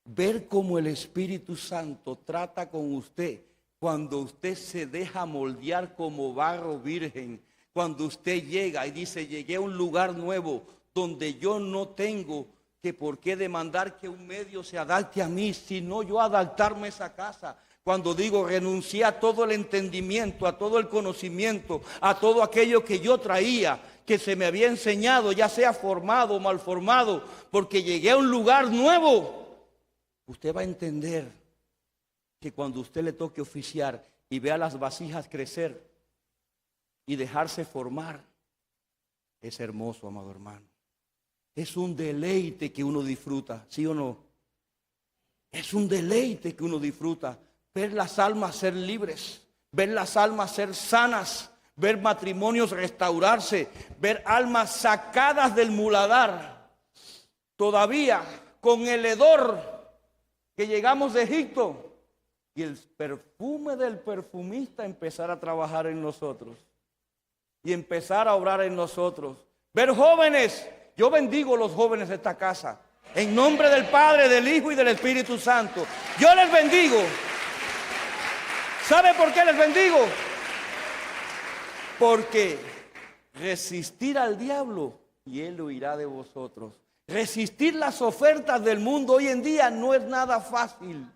Speaker 1: Ver cómo el Espíritu Santo trata con usted cuando usted se deja moldear como barro virgen, cuando usted llega y dice, llegué a un lugar nuevo donde yo no tengo que por qué demandar que un medio se adapte a mí, sino yo adaptarme a esa casa. Cuando digo renuncié a todo el entendimiento, a todo el conocimiento, a todo aquello que yo traía, que se me había enseñado, ya sea formado o mal formado, porque llegué a un lugar nuevo. Usted va a entender que cuando usted le toque oficiar y vea las vasijas crecer y dejarse formar, es hermoso, amado hermano. Es un deleite que uno disfruta, ¿sí o no? Es un deleite que uno disfruta. Ver las almas ser libres, ver las almas ser sanas, ver matrimonios restaurarse, ver almas sacadas del muladar. Todavía con el hedor que llegamos de Egipto y el perfume del perfumista empezar a trabajar en nosotros y empezar a obrar en nosotros. Ver jóvenes, yo bendigo a los jóvenes de esta casa, en nombre del Padre, del Hijo y del Espíritu Santo. Yo les bendigo. ¿Sabe por qué les bendigo? Porque resistir al diablo y él huirá de vosotros. Resistir las ofertas del mundo hoy en día no es nada fácil.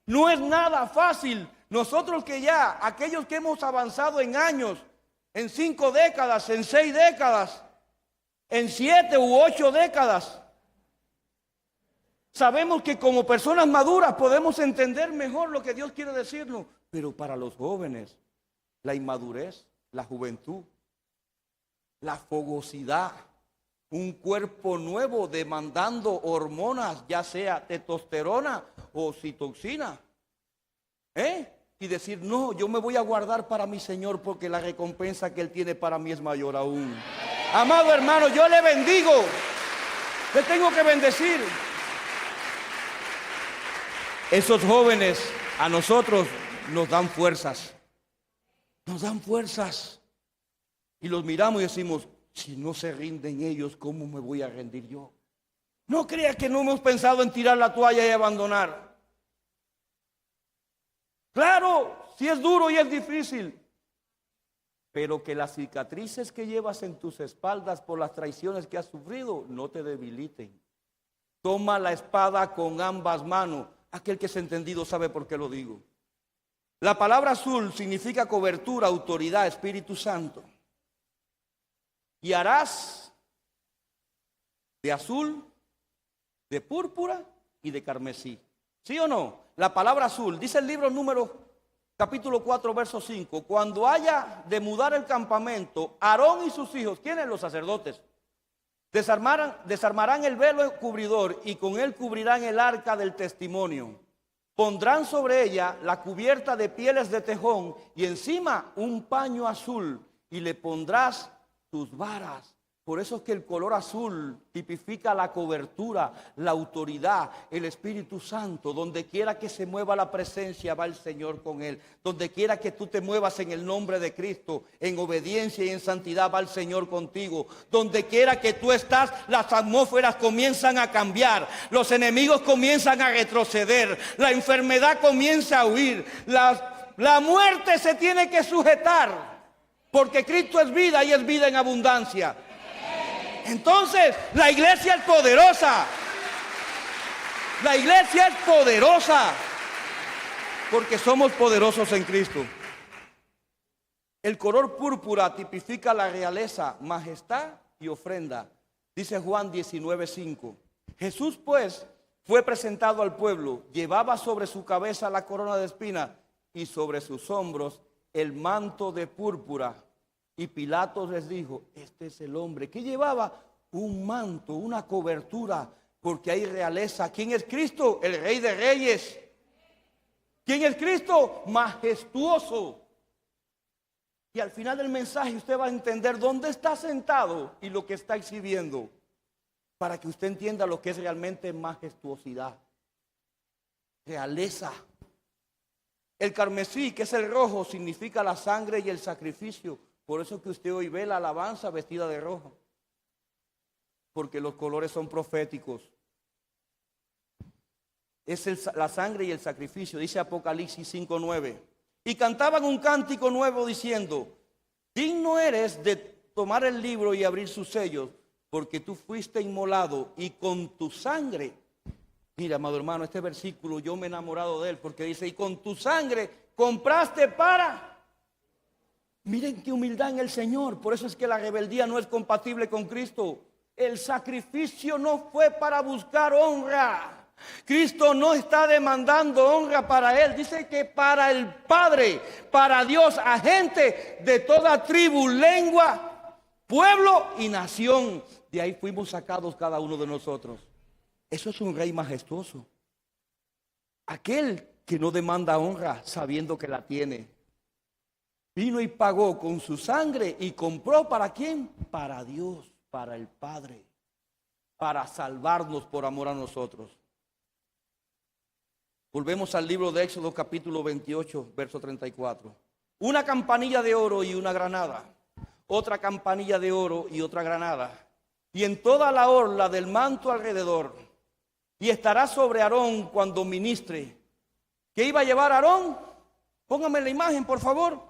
Speaker 1: No es nada fácil. Nosotros que ya, aquellos que hemos avanzado en años, en 5 décadas, en 6 décadas, en 7 u 8 décadas, sabemos que como personas maduras podemos entender mejor lo que Dios quiere decirnos. Pero para los jóvenes, la inmadurez, la juventud, la fogosidad, un cuerpo nuevo demandando hormonas, ya sea testosterona o oxitocina, y decir, no, yo me voy a guardar para mi Señor porque la recompensa que Él tiene para mí es mayor aún. Amado hermano, yo le bendigo, le tengo que bendecir. Esos jóvenes a nosotros nos dan fuerzas, y los miramos y decimos, si no se rinden ellos, ¿cómo me voy a rendir yo? No crea que no hemos pensado en tirar la toalla y abandonar. Claro, sí es duro y es difícil, pero que las cicatrices que llevas en tus espaldas por las traiciones que has sufrido no te debiliten. Toma la espada con ambas manos. Aquel que es entendido sabe por qué lo digo. La palabra azul significa cobertura, autoridad, Espíritu Santo. Y harás de azul, de púrpura y de carmesí. ¿Sí o no? La palabra azul, dice el libro Números, capítulo 4, verso 5. Cuando haya de mudar el campamento, Aarón y sus hijos, ¿quiénes? Los sacerdotes, desarmarán el velo cubridor y con él cubrirán el arca del testimonio. Pondrán sobre ella la cubierta de pieles de tejón y encima un paño azul y le pondrás tus varas Por eso es que el color azul tipifica la cobertura, la autoridad, el Espíritu Santo. Donde quiera que se mueva la presencia, va el Señor con él. Donde quiera que tú te muevas en el nombre de Cristo, en obediencia y en santidad, va el Señor contigo. Donde quiera que tú estás, las atmósferas comienzan a cambiar. Los enemigos comienzan a retroceder. La enfermedad comienza a huir. La muerte se tiene que sujetar. Porque Cristo es vida y es vida en abundancia. Entonces, la iglesia es poderosa. La iglesia es poderosa. Porque somos poderosos en Cristo. El color púrpura tipifica la realeza, majestad y ofrenda. Dice Juan 19:5. Jesús, pues, fue presentado al pueblo. Llevaba sobre su cabeza la corona de espinas y sobre sus hombros el manto de púrpura. Y Pilato les dijo, este es el hombre que llevaba un manto, una cobertura, porque hay realeza. ¿Quién es Cristo? El Rey de Reyes. ¿Quién es Cristo? Majestuoso. Y al final del mensaje usted va a entender dónde está sentado y lo que está exhibiendo, para que usted entienda lo que es realmente majestuosidad, realeza. El carmesí, que es el rojo, significa la sangre y el sacrificio. Por eso que usted hoy ve la alabanza vestida de rojo. Porque los colores son proféticos. Es la sangre y el sacrificio, dice Apocalipsis 5:9. Y cantaban un cántico nuevo diciendo, digno eres de tomar el libro y abrir sus sellos, porque tú fuiste inmolado y con tu sangre. Mira, amado hermano, este versículo yo me he enamorado de él, porque dice, y con tu sangre compraste para... Miren qué humildad en el Señor. Por eso es que la rebeldía no es compatible con Cristo. El sacrificio no fue para buscar honra. Cristo no está demandando honra para él. Dice que para el Padre, para Dios, a gente de toda tribu, lengua, pueblo y nación. De ahí fuimos sacados cada uno de nosotros. Eso es un rey majestuoso. Aquel que no demanda honra sabiendo que la tiene. Vino y pagó con su sangre y compró ¿para quién? Para Dios, para el Padre, para salvarnos por amor a nosotros. Volvemos al libro de Éxodo capítulo 28, verso 34. Una campanilla de oro y una granada, otra campanilla de oro y otra granada, y en toda la orla del manto alrededor, y estará sobre Aarón cuando ministre. ¿Qué iba a llevar Aarón? Póngame la imagen, por favor.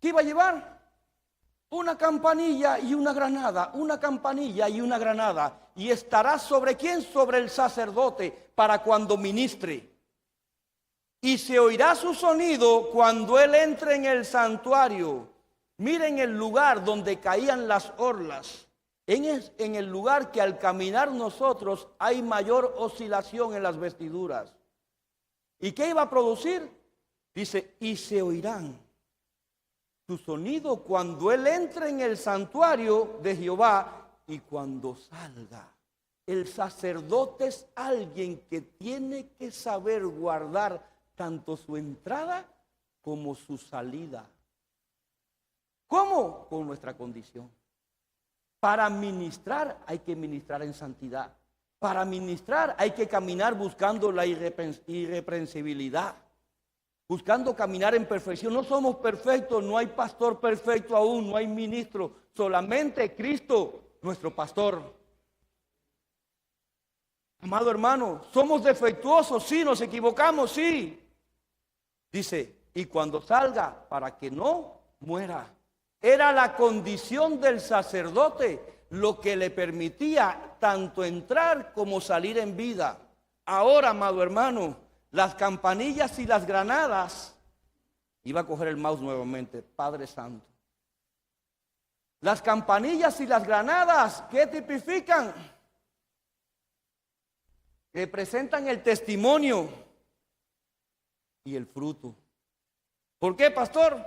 Speaker 1: ¿Qué iba a llevar? Una campanilla y una granada, una campanilla y una granada. ¿Y estará sobre quién? Sobre el sacerdote, para cuando ministre. Y se oirá su sonido cuando él entre en el santuario. Miren el lugar donde caían las orlas. En el lugar que al caminar nosotros hay mayor oscilación en las vestiduras. ¿Y qué iba a producir? Dice, y se oirán su sonido cuando él entre en el santuario de Jehová y cuando salga. El sacerdote es alguien que tiene que saber guardar tanto su entrada como su salida. ¿Cómo? Con nuestra condición. Para ministrar hay que ministrar en santidad. Para ministrar hay que caminar buscando la irreprensibilidad. Buscando caminar en perfección. No somos perfectos, no hay pastor perfecto aún, no hay ministro. Solamente Cristo, nuestro pastor. Amado hermano, somos defectuosos, sí, nos equivocamos, sí. Dice, y cuando salga, para que no muera. Era la condición del sacerdote lo que le permitía tanto entrar como salir en vida. Ahora, amado hermano, las campanillas y las granadas, iba a coger el mouse nuevamente, Padre Santo. Las campanillas y las granadas, ¿qué tipifican? Representan el testimonio y el fruto. ¿Por qué, pastor?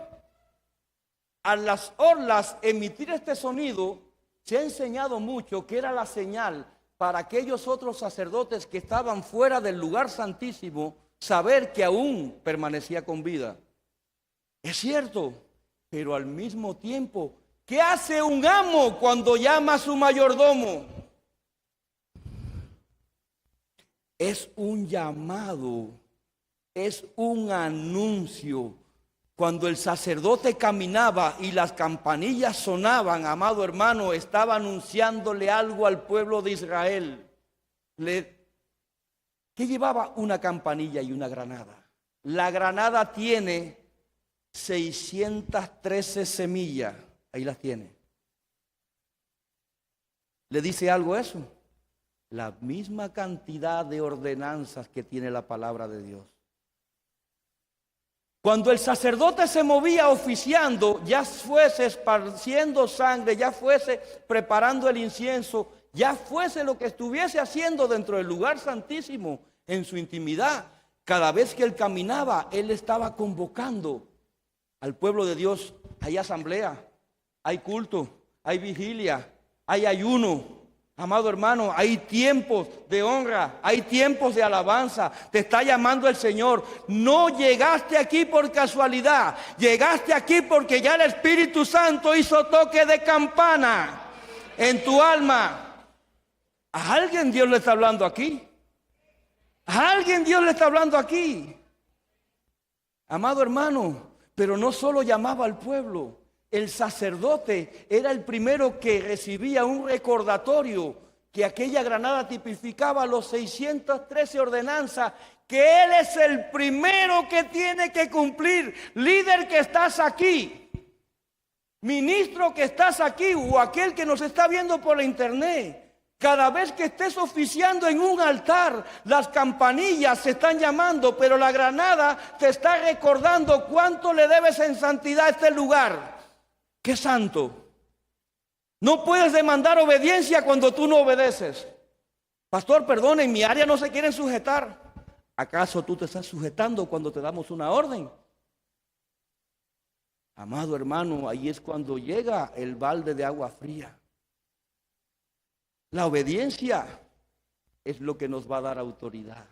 Speaker 1: A las orlas emitir este sonido, se ha enseñado mucho que era la señal para aquellos otros sacerdotes que estaban fuera del lugar santísimo, saber que aún permanecía con vida. Es cierto, pero al mismo tiempo ¿Qué hace un amo cuando llama a su mayordomo? Es un llamado, es un anuncio. Cuando el sacerdote caminaba y las campanillas sonaban, amado hermano, estaba anunciándole algo al pueblo de Israel. ¿Qué llevaba una campanilla y una granada? La granada tiene 613 semillas. Ahí las tiene. ¿Le dice algo eso? La misma cantidad de ordenanzas que tiene la palabra de Dios. Cuando el sacerdote se movía oficiando, ya fuese esparciendo sangre, ya fuese preparando el incienso, ya fuese lo que estuviese haciendo dentro del lugar santísimo, en su intimidad, cada vez que él caminaba, él estaba convocando al pueblo de Dios. Hay asamblea, hay culto, hay vigilia, hay ayuno. Amado hermano, hay tiempos de honra, hay tiempos de alabanza. Te está llamando el Señor. No llegaste aquí por casualidad. Llegaste aquí porque ya el Espíritu Santo hizo toque de campana en tu alma. ¿A alguien Dios le está hablando aquí? ¿A alguien Dios le está hablando aquí? Amado hermano, pero no solo llamaba al pueblo. El sacerdote era el primero que recibía un recordatorio que aquella granada tipificaba los 613 ordenanzas que él es el primero que tiene que cumplir. Líder que estás aquí, ministro que estás aquí o aquel que nos está viendo por la internet. Cada vez que estés oficiando en un altar, las campanillas se están llamando, pero la granada te está recordando cuánto le debes en santidad a este lugar. ¿Qué santo? No puedes demandar obediencia cuando tú no obedeces. Pastor, perdón, en mi área no se quieren sujetar. ¿Acaso tú te estás sujetando cuando te damos una orden? Amado hermano, ahí es cuando llega el balde de agua fría. La obediencia es lo que nos va a dar autoridad.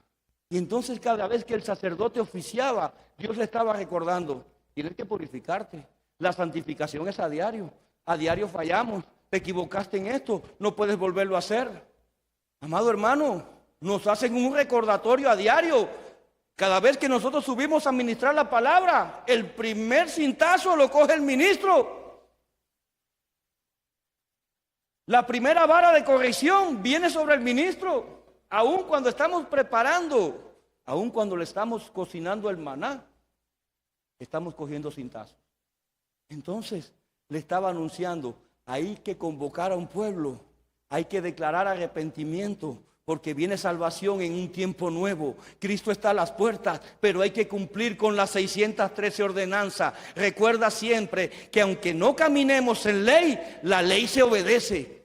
Speaker 1: Y entonces cada vez que el sacerdote oficiaba, Dios le estaba recordando, tienes que purificarte. La santificación es a diario fallamos, te equivocaste en esto, no puedes volverlo a hacer. Amado hermano, nos hacen un recordatorio a diario. Cada vez que nosotros subimos a ministrar la palabra, el primer cintazo lo coge el ministro. La primera vara de corrección viene sobre el ministro, aun cuando estamos preparando, aun cuando le estamos cocinando el maná, estamos cogiendo cintazos. Entonces le estaba anunciando, hay que convocar a un pueblo, hay que declarar arrepentimiento, porque viene salvación en un tiempo nuevo. Cristo está a las puertas, pero hay que cumplir con las 613 ordenanzas. Recuerda siempre que aunque no caminemos en ley, la ley se obedece.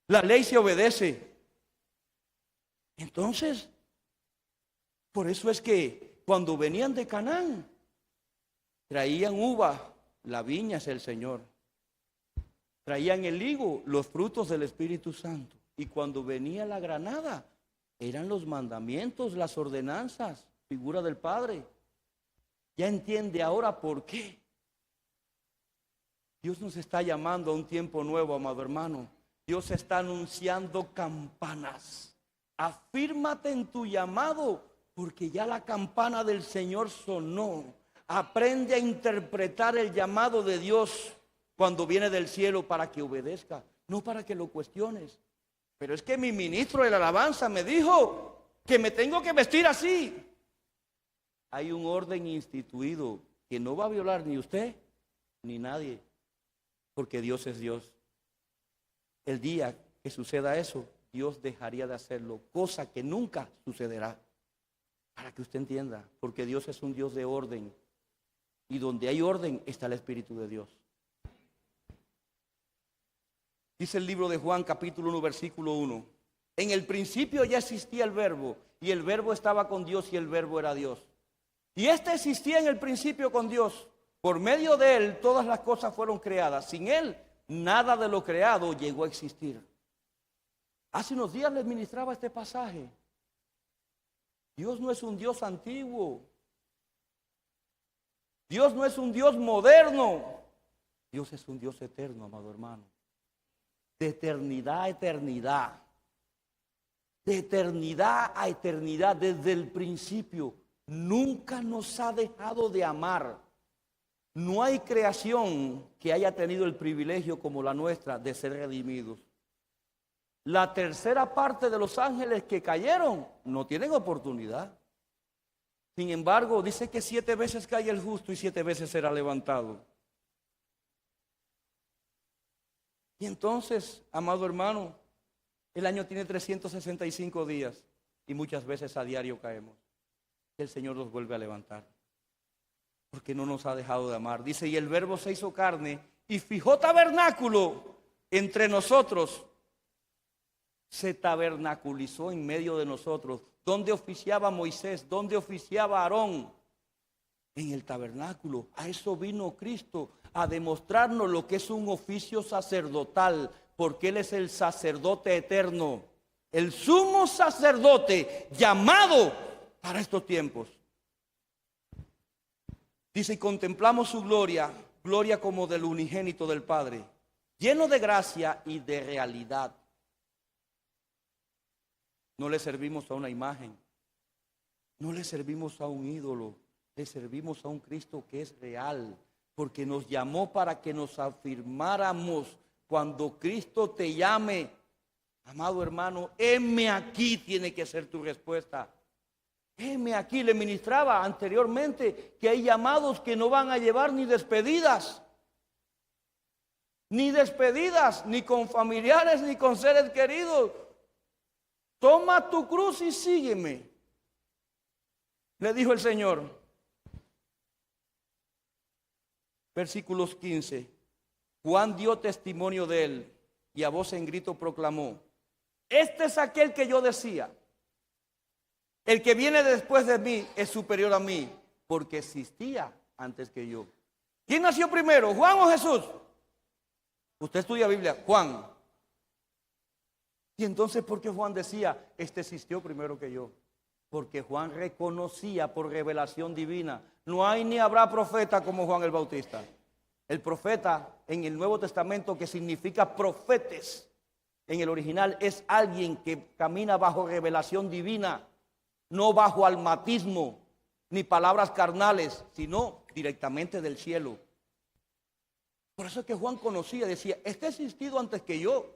Speaker 1: La ley se obedece. Entonces, por eso es que cuando venían de Canaán, traían uva, la viña es el Señor. Traían el higo, los frutos del Espíritu Santo. Y cuando venía la granada, eran los mandamientos, las ordenanzas, figura del Padre. Ya entiende ahora por qué. Dios nos está llamando a un tiempo nuevo, amado hermano. Dios está anunciando campanas. Afírmate en tu llamado, porque ya la campana del Señor sonó. Aprende a interpretar el llamado de Dios cuando viene del cielo para que obedezca, no para que lo cuestiones. Pero es que mi ministro de la alabanza me dijo que me tengo que vestir así. Hay un orden instituido que no va a violar ni usted ni nadie, porque Dios es Dios. El día que suceda eso, Dios dejaría de hacerlo, cosa que nunca sucederá. Para que usted entienda, porque Dios es un Dios de orden. Y donde hay orden está el Espíritu de Dios. Dice el libro de Juan, capítulo 1, versículo 1. En el principio ya existía el verbo, y el verbo estaba con Dios, y el verbo era Dios. Y este existía en el principio con Dios. Por medio de él todas las cosas fueron creadas. Sin él, nada de lo creado llegó a existir. Hace unos días les ministraba este pasaje. Dios no es un Dios antiguo. Dios no es un Dios moderno. Dios es un Dios eterno, amado hermano. De eternidad a eternidad. De eternidad a eternidad, desde el principio. Nunca nos ha dejado de amar. No hay creación que haya tenido el privilegio como la nuestra de ser redimidos. La tercera parte de los ángeles que cayeron no tienen oportunidad. Sin embargo, dice que 7 veces cae el justo y 7 veces será levantado. Y entonces, amado hermano, el año tiene 365 días y muchas veces a diario caemos. El Señor nos vuelve a levantar, porque no nos ha dejado de amar. Dice, y el Verbo se hizo carne y fijó tabernáculo entre nosotros. Se tabernaculizó en medio de nosotros. ¿Dónde oficiaba Moisés? ¿Dónde oficiaba Aarón? En el tabernáculo. A eso vino Cristo, a demostrarnos lo que es un oficio sacerdotal, porque Él es el sacerdote eterno, el sumo sacerdote llamado para estos tiempos. Dice, y contemplamos su gloria, gloria como del unigénito del Padre, lleno de gracia y de realidad. No le servimos a una imagen, no le servimos a un ídolo, le servimos a un Cristo que es real, porque nos llamó para que nos afirmáramos. Cuando Cristo te llame, amado hermano, heme aquí, tiene que ser tu respuesta. Heme aquí. Le ministraba anteriormente que hay llamados que no van a llevar ni despedidas, ni con familiares, ni con seres queridos. Toma tu cruz y sígueme, le dijo el Señor. Versículos 15. Juan dio testimonio de él y a voz en grito proclamó: este es aquel que yo decía, el que viene después de mí es superior a mí, porque existía antes que yo. ¿Quién nació primero, Juan o Jesús? Usted estudia Biblia, Juan. Y entonces, ¿por qué Juan decía, este existió primero que yo? Porque Juan reconocía por revelación divina. No hay ni habrá profeta como Juan el Bautista. El profeta en el Nuevo Testamento, que significa profetes, en el original es alguien que camina bajo revelación divina, no bajo almatismo, ni palabras carnales, sino directamente del cielo. Por eso es que Juan conocía, decía, este ha existido antes que yo.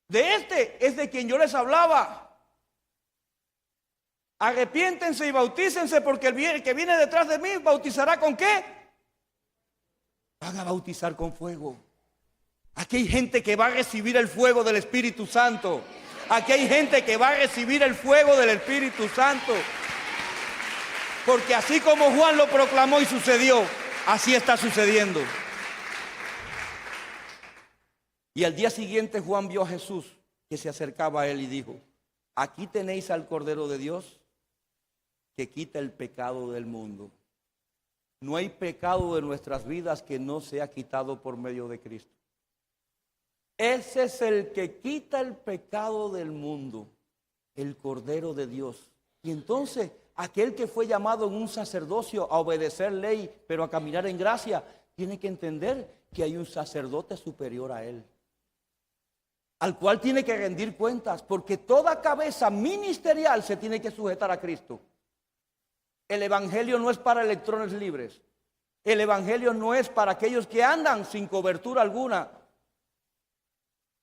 Speaker 1: De este es de quien yo les hablaba. Arrepiéntense y bautícense, porque el que viene detrás de mí bautizará ¿con qué? Van a bautizar con fuego. Aquí hay gente que va a recibir el fuego del Espíritu Santo. Aquí hay gente que va a recibir el fuego del Espíritu Santo. Porque así como Juan lo proclamó y sucedió, así está sucediendo. Y al día siguiente Juan vio a Jesús que se acercaba a él y dijo: aquí tenéis al Cordero de Dios que quita el pecado del mundo. No hay pecado de nuestras vidas que no sea quitado por medio de Cristo. Ese es el que quita el pecado del mundo, el Cordero de Dios. Y entonces aquel que fue llamado en un sacerdocio a obedecer ley, pero a caminar en gracia, tiene que entender que hay un sacerdote superior a él, al cual tiene que rendir cuentas, porque toda cabeza ministerial se tiene que sujetar a Cristo. El evangelio no es para electrones libres. El evangelio no es para aquellos que andan sin cobertura alguna.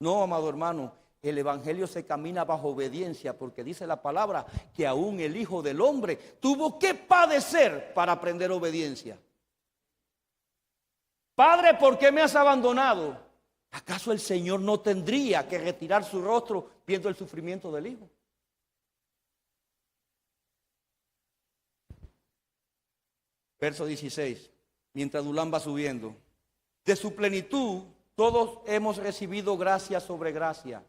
Speaker 1: No, amado hermano, el evangelio se camina bajo obediencia, porque dice la palabra que aún el Hijo del Hombre tuvo que padecer para aprender obediencia. Padre, ¿por qué me has abandonado? ¿Acaso el Señor no tendría que retirar su rostro viendo el sufrimiento del Hijo? Verso 16. Mientras Dulán va subiendo, de su plenitud todos hemos recibido gracia sobre gracia.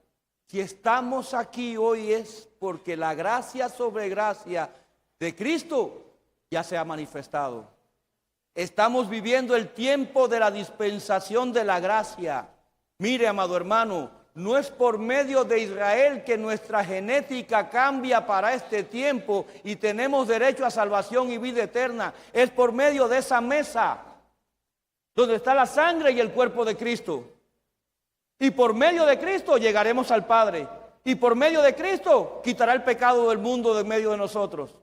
Speaker 1: Si estamos aquí hoy es porque la gracia sobre gracia de Cristo ya se ha manifestado. Estamos viviendo el tiempo de la dispensación de la gracia. Mire, amado hermano, no es por medio de Israel que nuestra genética cambia para este tiempo y tenemos derecho a salvación y vida eterna. Es por medio de esa mesa donde está la sangre y el cuerpo de Cristo. Y por medio de Cristo llegaremos al Padre. Y por medio de Cristo quitará el pecado del mundo de medio de nosotros.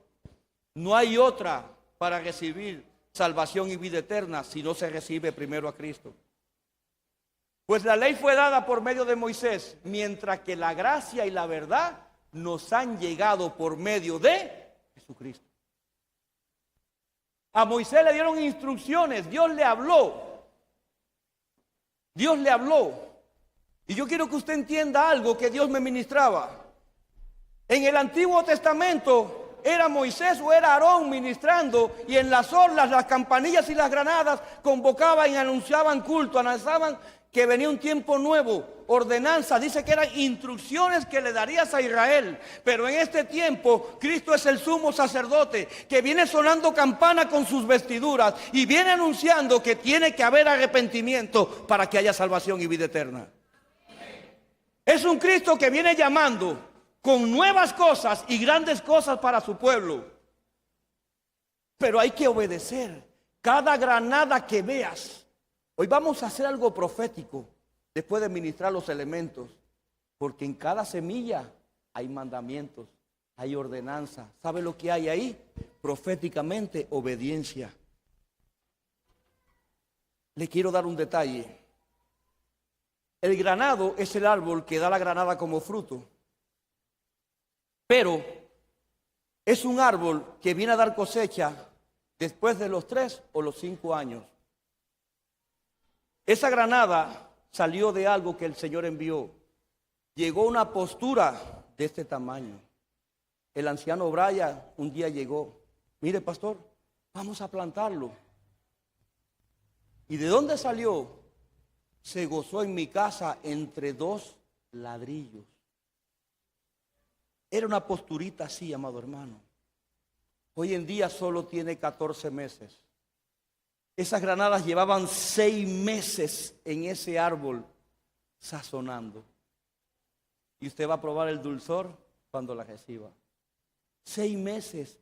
Speaker 1: No hay otra para recibir salvación y vida eterna si no se recibe primero a Cristo. Pues la ley fue dada por medio de Moisés, mientras que la gracia y la verdad nos han llegado por medio de Jesucristo. A Moisés le dieron instrucciones, Dios le habló. Dios le habló. Y yo quiero que usted entienda algo que Dios me ministraba. En el Antiguo Testamento era Moisés o era Aarón ministrando, y en las orlas, las campanillas y las granadas convocaban y anunciaban culto, anunciaban que venía un tiempo nuevo, ordenanza, dice que eran instrucciones que le darías a Israel. Pero en este tiempo Cristo es el sumo sacerdote que viene sonando campana con sus vestiduras y viene anunciando que tiene que haber arrepentimiento para que haya salvación y vida eterna. Es un Cristo que viene llamando con nuevas cosas y grandes cosas para su pueblo. Pero hay que obedecer. Cada granada que veas. Hoy vamos a hacer algo profético después de ministrar los elementos. Porque en cada semilla hay mandamientos, hay ordenanza. ¿Sabe lo que hay ahí? Proféticamente, obediencia. Le quiero dar un detalle. El granado es el árbol que da la granada como fruto. Pero es un árbol que viene a dar cosecha después de los 3 o los 5 años. Esa granada salió de algo que el Señor envió. Llegó una postura de este tamaño. El anciano Brian un día llegó. Mire, pastor, vamos a plantarlo. ¿Y de dónde salió? Se gozó en mi casa entre 2 ladrillos. Era una posturita así, amado hermano. Hoy en día solo tiene 14 meses. Esas granadas llevaban 6 meses en ese árbol sazonando. Y usted va a probar el dulzor cuando la reciba. 6 meses.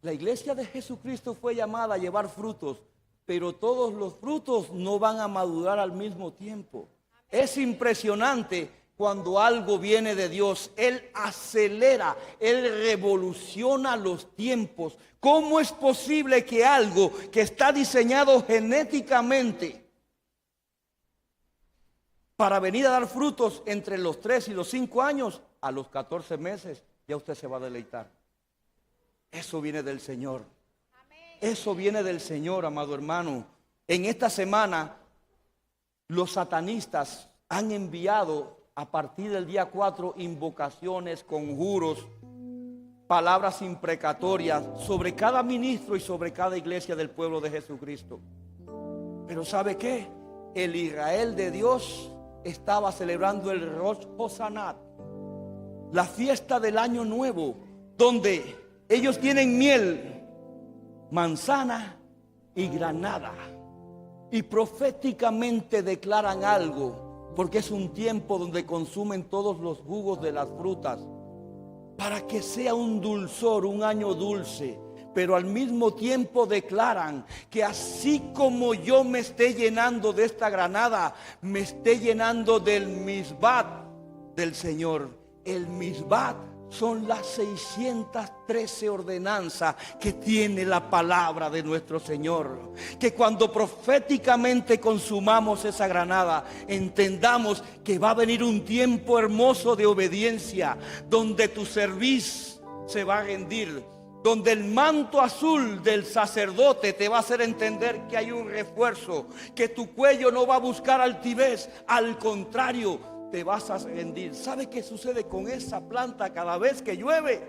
Speaker 1: La iglesia de Jesucristo fue llamada a llevar frutos, pero todos los frutos no van a madurar al mismo tiempo. Es impresionante. Cuando algo viene de Dios, Él acelera, Él revoluciona los tiempos. ¿Cómo es posible que algo que está diseñado genéticamente para venir a dar frutos entre los 3 y los 5 años, a los 14 meses ya usted se va a deleitar? Eso viene del Señor. Eso viene del Señor, amado hermano. En esta semana, los satanistas han enviado a partir del día 4, invocaciones, conjuros, palabras imprecatorias sobre cada ministro y sobre cada iglesia del pueblo de Jesucristo. Pero ¿sabe qué? El Israel de Dios estaba celebrando el Rosh Hosanat, la fiesta del año nuevo, donde ellos tienen miel, manzana y granada, y proféticamente declaran algo. Porque es un tiempo donde consumen todos los jugos de las frutas para que sea un dulzor, un año dulce. Pero al mismo tiempo declaran que así como yo me esté llenando de esta granada, me esté llenando del misbat del Señor. El misbat son las 613 ordenanzas que tiene la palabra de nuestro Señor. Que cuando proféticamente consumamos esa granada, entendamos que va a venir un tiempo hermoso de obediencia, donde tu cerviz se va a rendir, donde el manto azul del sacerdote te va a hacer entender que hay un refuerzo, que tu cuello no va a buscar altivez, al contrario, te vas a rendir. ¿Sabe qué sucede con esa planta cada vez que llueve?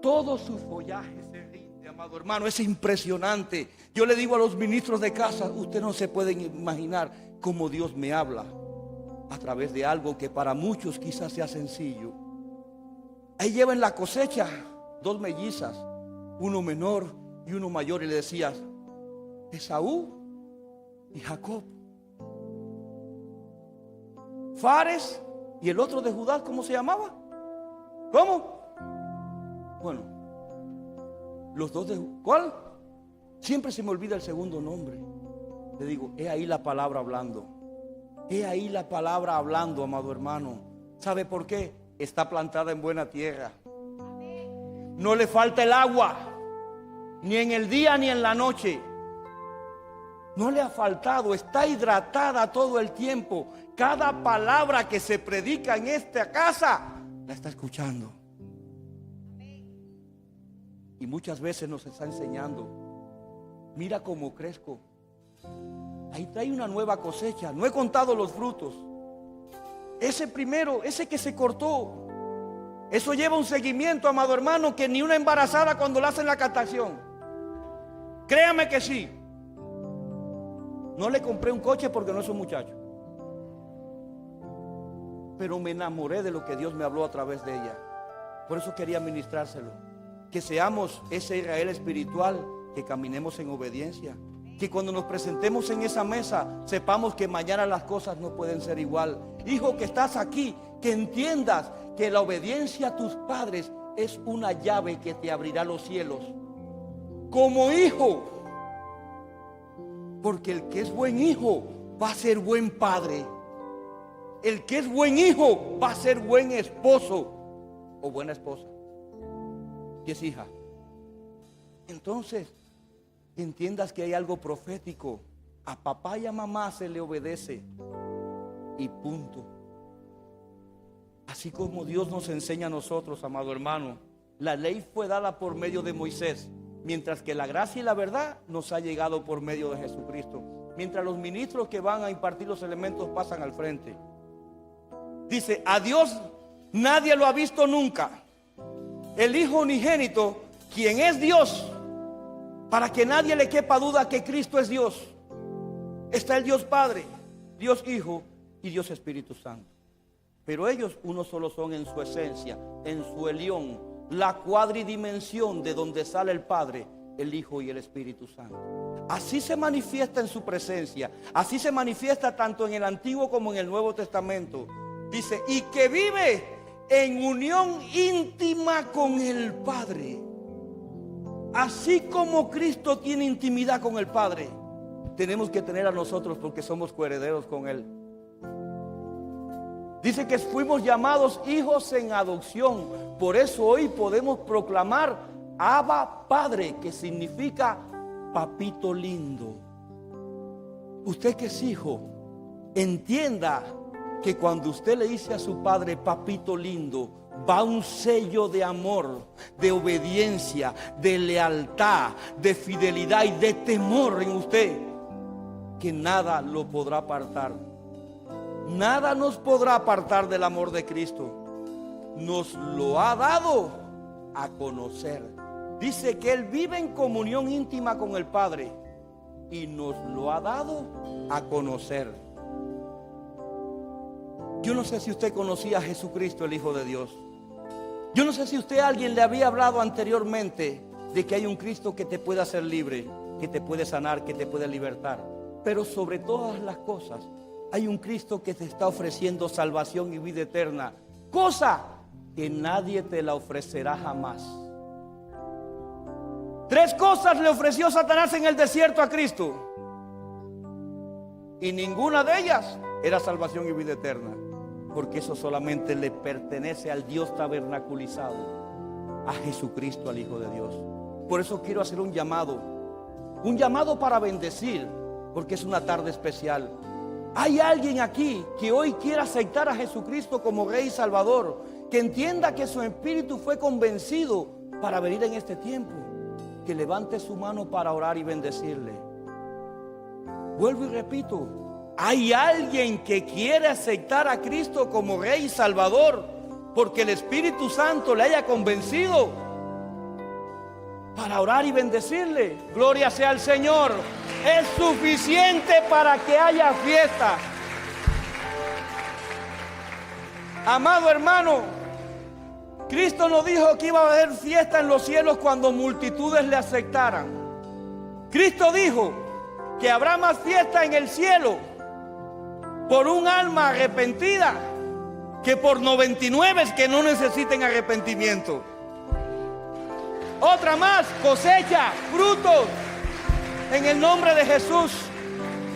Speaker 1: Todo su follaje se rinde, amado hermano. Es impresionante. Yo le digo a los ministros de casa, ustedes no se pueden imaginar cómo Dios me habla a través de algo que para muchos quizás sea sencillo. Ahí llevan la cosecha 2 mellizas, uno menor y uno mayor, y le decías, Esaú y Jacob. Fares y el otro de Judá, ¿cómo se llamaba? ¿Cómo? Bueno, los dos de... ¿Cuál? Siempre se me olvida el segundo nombre. Le digo, he ahí la palabra hablando. He ahí la palabra hablando, amado hermano. ¿Sabe por qué? Está plantada en buena tierra. No le falta el agua, ni en el día ni en la noche. No le ha faltado, está hidratada todo el tiempo. Cada palabra que se predica en esta casa, la está escuchando. Y muchas veces nos está enseñando. Mira cómo crezco. Ahí trae una nueva cosecha. No he contado los frutos. Ese primero, ese que se cortó, eso lleva un seguimiento, amado hermano, que ni una embarazada cuando le hacen la captación. Créame que sí. No le compré un coche porque no es un muchacho, pero me enamoré de lo que Dios me habló a través de ella. Por eso quería ministrárselo. Que seamos ese Israel espiritual, que caminemos en obediencia. Que cuando nos presentemos en esa mesa, sepamos que mañana las cosas no pueden ser igual. Hijo que estás aquí, que entiendas que la obediencia a tus padres es una llave que te abrirá los cielos. Como hijo, porque el que es buen hijo va a ser buen padre. El que es buen hijo va a ser buen esposo o buena esposa. Y es hija. Entonces, entiendas que hay algo profético. A papá y a mamá se le obedece y punto. Así como Dios nos enseña a nosotros, amado hermano. La ley fue dada por medio de Moisés, mientras que la gracia y la verdad nos ha llegado por medio de Jesucristo. Mientras los ministros que van a impartir los elementos pasan al frente. Dice, a Dios nadie lo ha visto nunca. El Hijo unigénito, quien es Dios, para que nadie le quepa duda que Cristo es Dios. Está el Dios Padre, Dios Hijo y Dios Espíritu Santo. Pero ellos uno solo son en su esencia, en su elión, la cuadridimensión de donde sale el Padre, el Hijo y el Espíritu Santo. Así se manifiesta en su presencia. Así se manifiesta tanto en el Antiguo como en el Nuevo Testamento. Dice, y que vive en unión íntima con el Padre. Así como Cristo tiene intimidad con el Padre, tenemos que tener a nosotros, porque somos coherederos con Él. Dice que fuimos llamados hijos en adopción. Por eso hoy podemos proclamar Abba Padre, que significa papito lindo. Usted que es hijo, entienda que cuando usted le dice a su padre papito lindo, va un sello de amor, de obediencia, de lealtad, de fidelidad y de temor en usted, que nada lo podrá apartar. Nada nos podrá apartar del amor de Cristo. Nos lo ha dado a conocer. Dice que Él vive en comunión íntima con el Padre y nos lo ha dado a conocer. Yo no sé si usted conocía a Jesucristo, el Hijo de Dios. Yo no sé si usted a alguien le había hablado anteriormente de que hay un Cristo que te puede hacer libre, que te puede sanar, que te puede libertar. Pero sobre todas las cosas, hay un Cristo que te está ofreciendo salvación y vida eterna, cosa que nadie te la ofrecerá jamás. 3 cosas le ofreció Satanás en el desierto a Cristo, y ninguna de ellas era salvación y vida eterna, porque eso solamente le pertenece al Dios tabernaculizado, a Jesucristo, al Hijo de Dios. Por eso quiero hacer un llamado para bendecir, porque es una tarde especial. Hay alguien aquí que hoy quiere aceptar a Jesucristo como Rey y Salvador, que entienda que su espíritu fue convencido para venir en este tiempo. Que levante su mano para orar y bendecirle. Vuelvo y repito, hay alguien que quiere aceptar a Cristo como Rey y Salvador, porque el Espíritu Santo le haya convencido para orar y bendecirle. Gloria sea al Señor. Es suficiente para que haya fiesta. Amado hermano, Cristo nos dijo que iba a haber fiesta en los cielos cuando multitudes le aceptaran. Cristo dijo que habrá más fiesta en el cielo por un alma arrepentida que por 99 que no necesiten arrepentimiento. Otra más, cosecha, frutos, en el nombre de Jesús.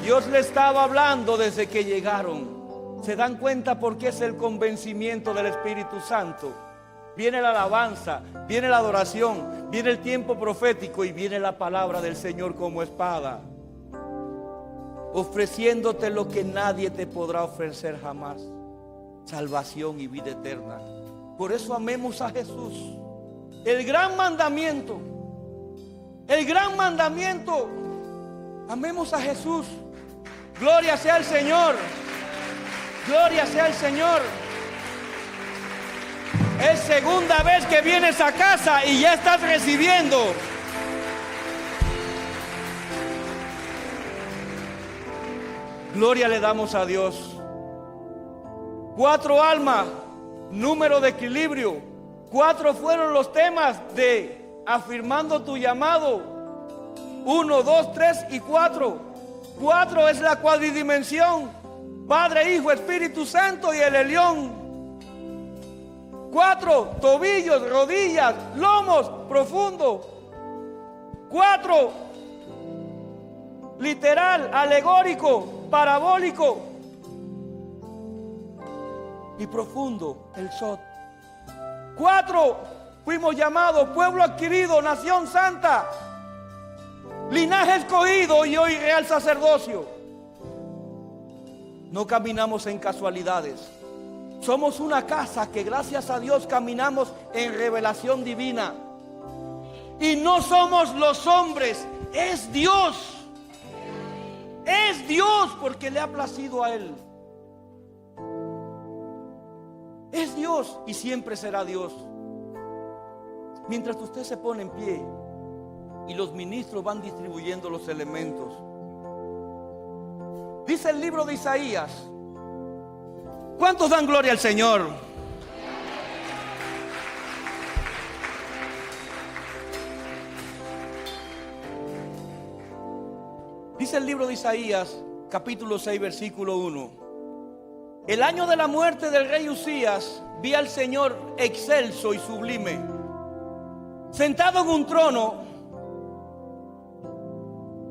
Speaker 1: Dios le estaba hablando desde que llegaron. ¿Se dan cuenta por qué es el convencimiento del Espíritu Santo? Viene la alabanza, viene la adoración, viene el tiempo profético y viene la palabra del Señor como espada, ofreciéndote lo que nadie te podrá ofrecer jamás: salvación y vida eterna. Por eso amemos a Jesús. El gran mandamiento, amemos a Jesús. Gloria sea al Señor. Gloria sea al Señor. Es segunda vez que vienes a casa y ya estás recibiendo. Gloria le damos a Dios. 4 almas, número de equilibrio. 4 fueron los temas de afirmando tu llamado. 1, 2, 3 y 4. 4 es la cuadridimensión: Padre, Hijo, Espíritu Santo y el Elión. 4, tobillos, rodillas, lomos, profundo. 4, literal, alegórico, parabólico y profundo, el Sot. 4, fuimos llamados pueblo adquirido, nación santa, linaje escogido y hoy real sacerdocio. No caminamos en casualidades. Somos una casa que gracias a Dios caminamos en revelación divina. Y no somos los hombres, es Dios. Es Dios, porque le ha placido a Él. Es Dios y siempre será Dios. Mientras usted se pone en pie y los ministros van distribuyendo los elementos, dice el libro de Isaías. ¿Cuántos dan gloria al Señor? Dice el libro de Isaías, capítulo 6, versículo 1. El año de la muerte del rey Usías, vi al Señor excelso y sublime, sentado en un trono.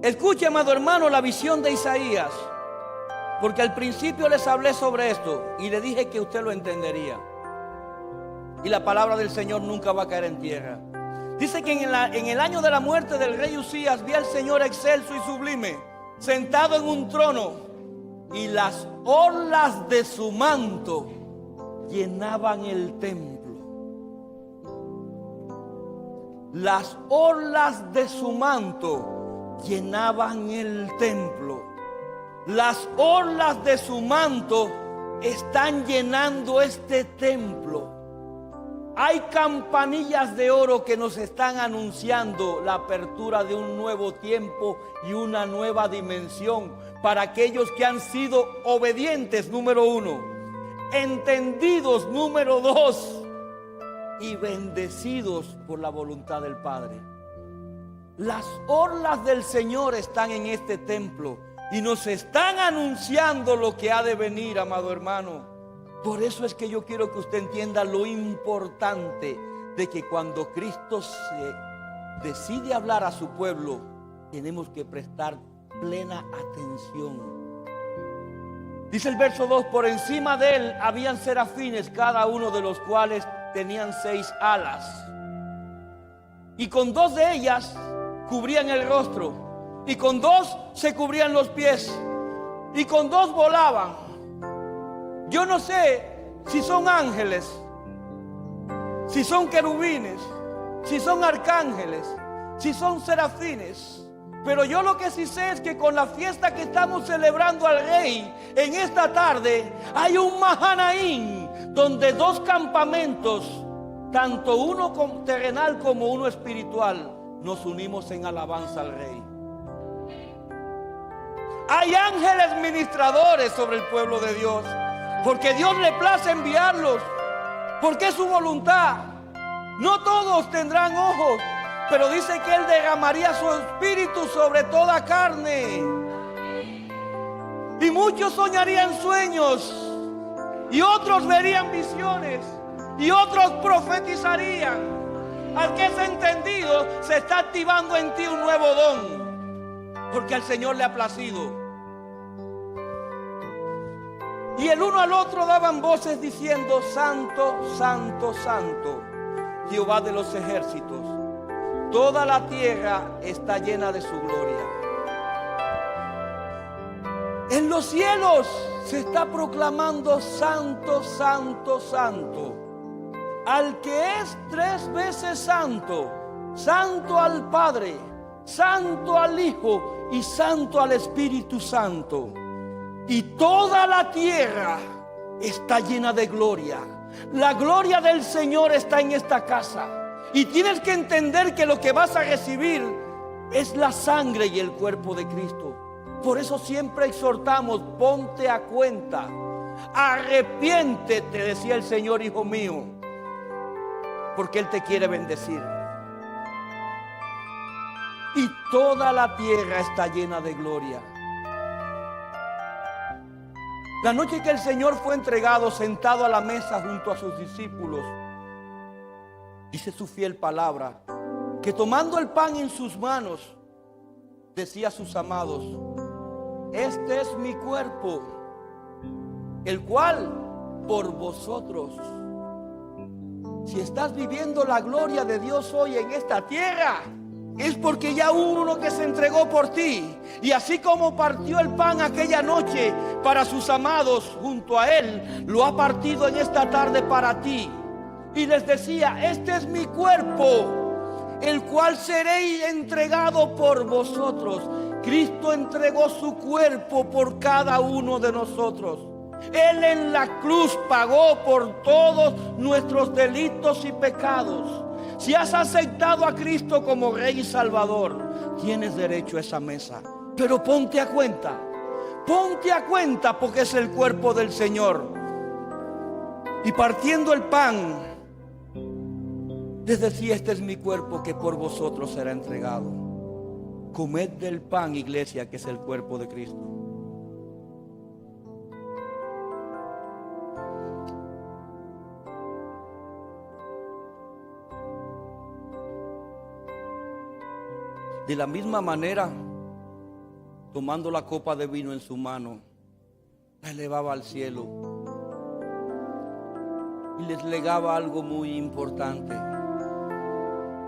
Speaker 1: Escuche, amado hermano, la visión de Isaías, porque al principio les hablé sobre esto y le dije que usted lo entendería. Y la palabra del Señor nunca va a caer en tierra. Dice que en el año de la muerte del rey Usías vi al Señor excelso y sublime, sentado en un trono, y las orlas de su manto llenaban el templo. Las orlas de su manto llenaban el templo. Las orlas de su manto están llenando este templo. Hay campanillas de oro que nos están anunciando la apertura de un nuevo tiempo y una nueva dimensión para aquellos que han sido obedientes, número 1, entendidos, número 2, y bendecidos por la voluntad del Padre. Las orlas del Señor están en este templo y nos están anunciando lo que ha de venir, amado hermano. Por eso es que yo quiero que usted entienda lo importante de que cuando Cristo se decide hablar a su pueblo, tenemos que prestar plena atención. Dice el verso 2: por encima de él habían serafines, cada uno de los cuales tenían 6 alas, y con 2 de ellas cubrían el rostro, y con 2 se cubrían los pies, y con 2 volaban. Yo no sé si son ángeles, si son querubines, si son arcángeles, si son serafines, pero yo lo que sí sé es que con la fiesta que estamos celebrando al Rey en esta tarde, hay un Mahanaim, donde 2 campamentos, tanto uno terrenal como uno espiritual, nos unimos en alabanza al Rey. Hay ángeles ministradores sobre el pueblo de Dios, porque Dios le place enviarlos, porque es su voluntad. No todos tendrán ojos, pero dice que Él derramaría su espíritu sobre toda carne. Y muchos soñarían sueños, y otros verían visiones, y otros profetizarían. Al que es entendido, se está activando en ti un nuevo don, porque al Señor le ha placido. Y el uno al otro daban voces diciendo: Santo, Santo, Santo, Jehová de los ejércitos. Toda la tierra está llena de su gloria. En los cielos se está proclamando: Santo, Santo, Santo, al que es 3 veces santo. Santo al Padre, santo al Hijo y santo al Espíritu Santo. Y toda la tierra está llena de gloria. La gloria del Señor está en esta casa. Y tienes que entender que lo que vas a recibir es la sangre y el cuerpo de Cristo. Por eso siempre exhortamos: ponte a cuenta, arrepiéntete, decía el Señor, hijo mío, porque Él te quiere bendecir. Y toda la tierra está llena de gloria. La noche que el Señor fue entregado, sentado a la mesa junto a sus discípulos, dice su fiel palabra, que tomando el pan en sus manos, decía a sus amados: este es mi cuerpo, el cual por vosotros. Si estás viviendo la gloria de Dios hoy en esta tierra, es porque ya hubo uno que se entregó por ti. Y así como partió el pan aquella noche para sus amados junto a Él, lo ha partido en esta tarde para ti. Y les decía: este es mi cuerpo, el cual seré entregado por vosotros. Cristo entregó su cuerpo por cada uno de nosotros. Él en la cruz pagó por todos nuestros delitos y pecados. Si has aceptado a Cristo como Rey y Salvador, tienes derecho a esa mesa. Pero ponte a cuenta porque es el cuerpo del Señor. Y partiendo el pan, les decía: este es mi cuerpo que por vosotros será entregado. Comed del pan, iglesia, que es el cuerpo de Cristo. De la misma manera, tomando la copa de vino en su mano, la elevaba al cielo y les legaba algo muy importante.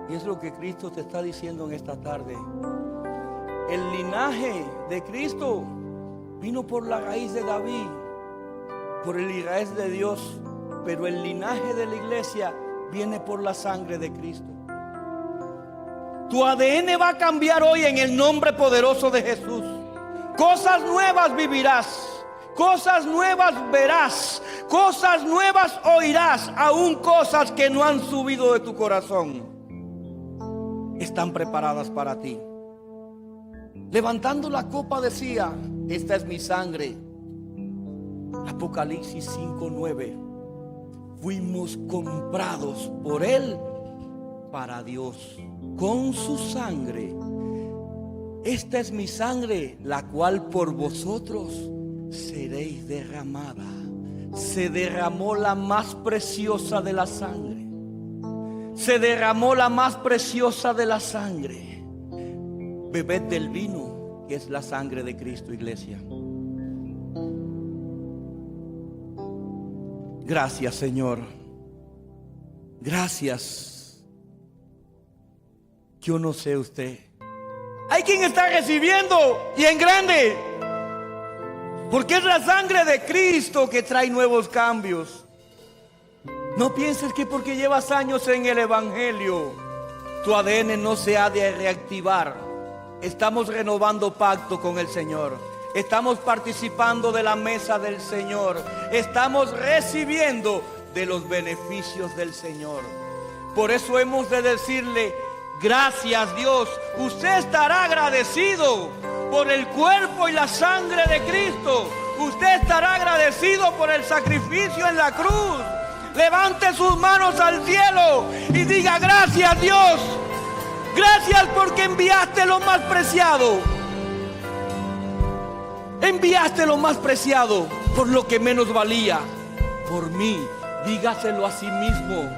Speaker 1: Y es lo que Cristo te está diciendo en esta tarde. El linaje de Cristo vino por la raíz de David, por el Israel de Dios, pero el linaje de la iglesia viene por la sangre de Cristo. Tu ADN va a cambiar hoy en el nombre poderoso de Jesús. Cosas nuevas vivirás, cosas nuevas verás, cosas nuevas oirás, aún cosas que no han subido de tu corazón están preparadas para ti. Levantando la copa decía: esta es mi sangre. Apocalipsis 5:9. Fuimos comprados por Él para Dios con su sangre. Esta es mi sangre, la cual por vosotros seréis derramada. Se derramó la más preciosa de la sangre. Se derramó la más preciosa de la sangre. Bebed del vino, que es la sangre de Cristo, iglesia. Gracias, Señor. Gracias. Yo no sé usted. Hay quien está recibiendo y en grande, porque es la sangre de Cristo que trae nuevos cambios. No pienses que porque llevas años en el Evangelio, tu ADN no se ha de reactivar. Estamos renovando pacto con el Señor. Estamos participando de la mesa del Señor. Estamos recibiendo de los beneficios del Señor. Por eso hemos de decirle: gracias, Dios. Usted estará agradecido por el cuerpo y la sangre de Cristo. Usted estará agradecido por el sacrificio en la cruz. Levante sus manos al cielo y diga: gracias, Dios. Gracias porque enviaste lo más preciado. Enviaste lo más preciado por lo que menos valía. Por mí, dígaselo a sí mismo.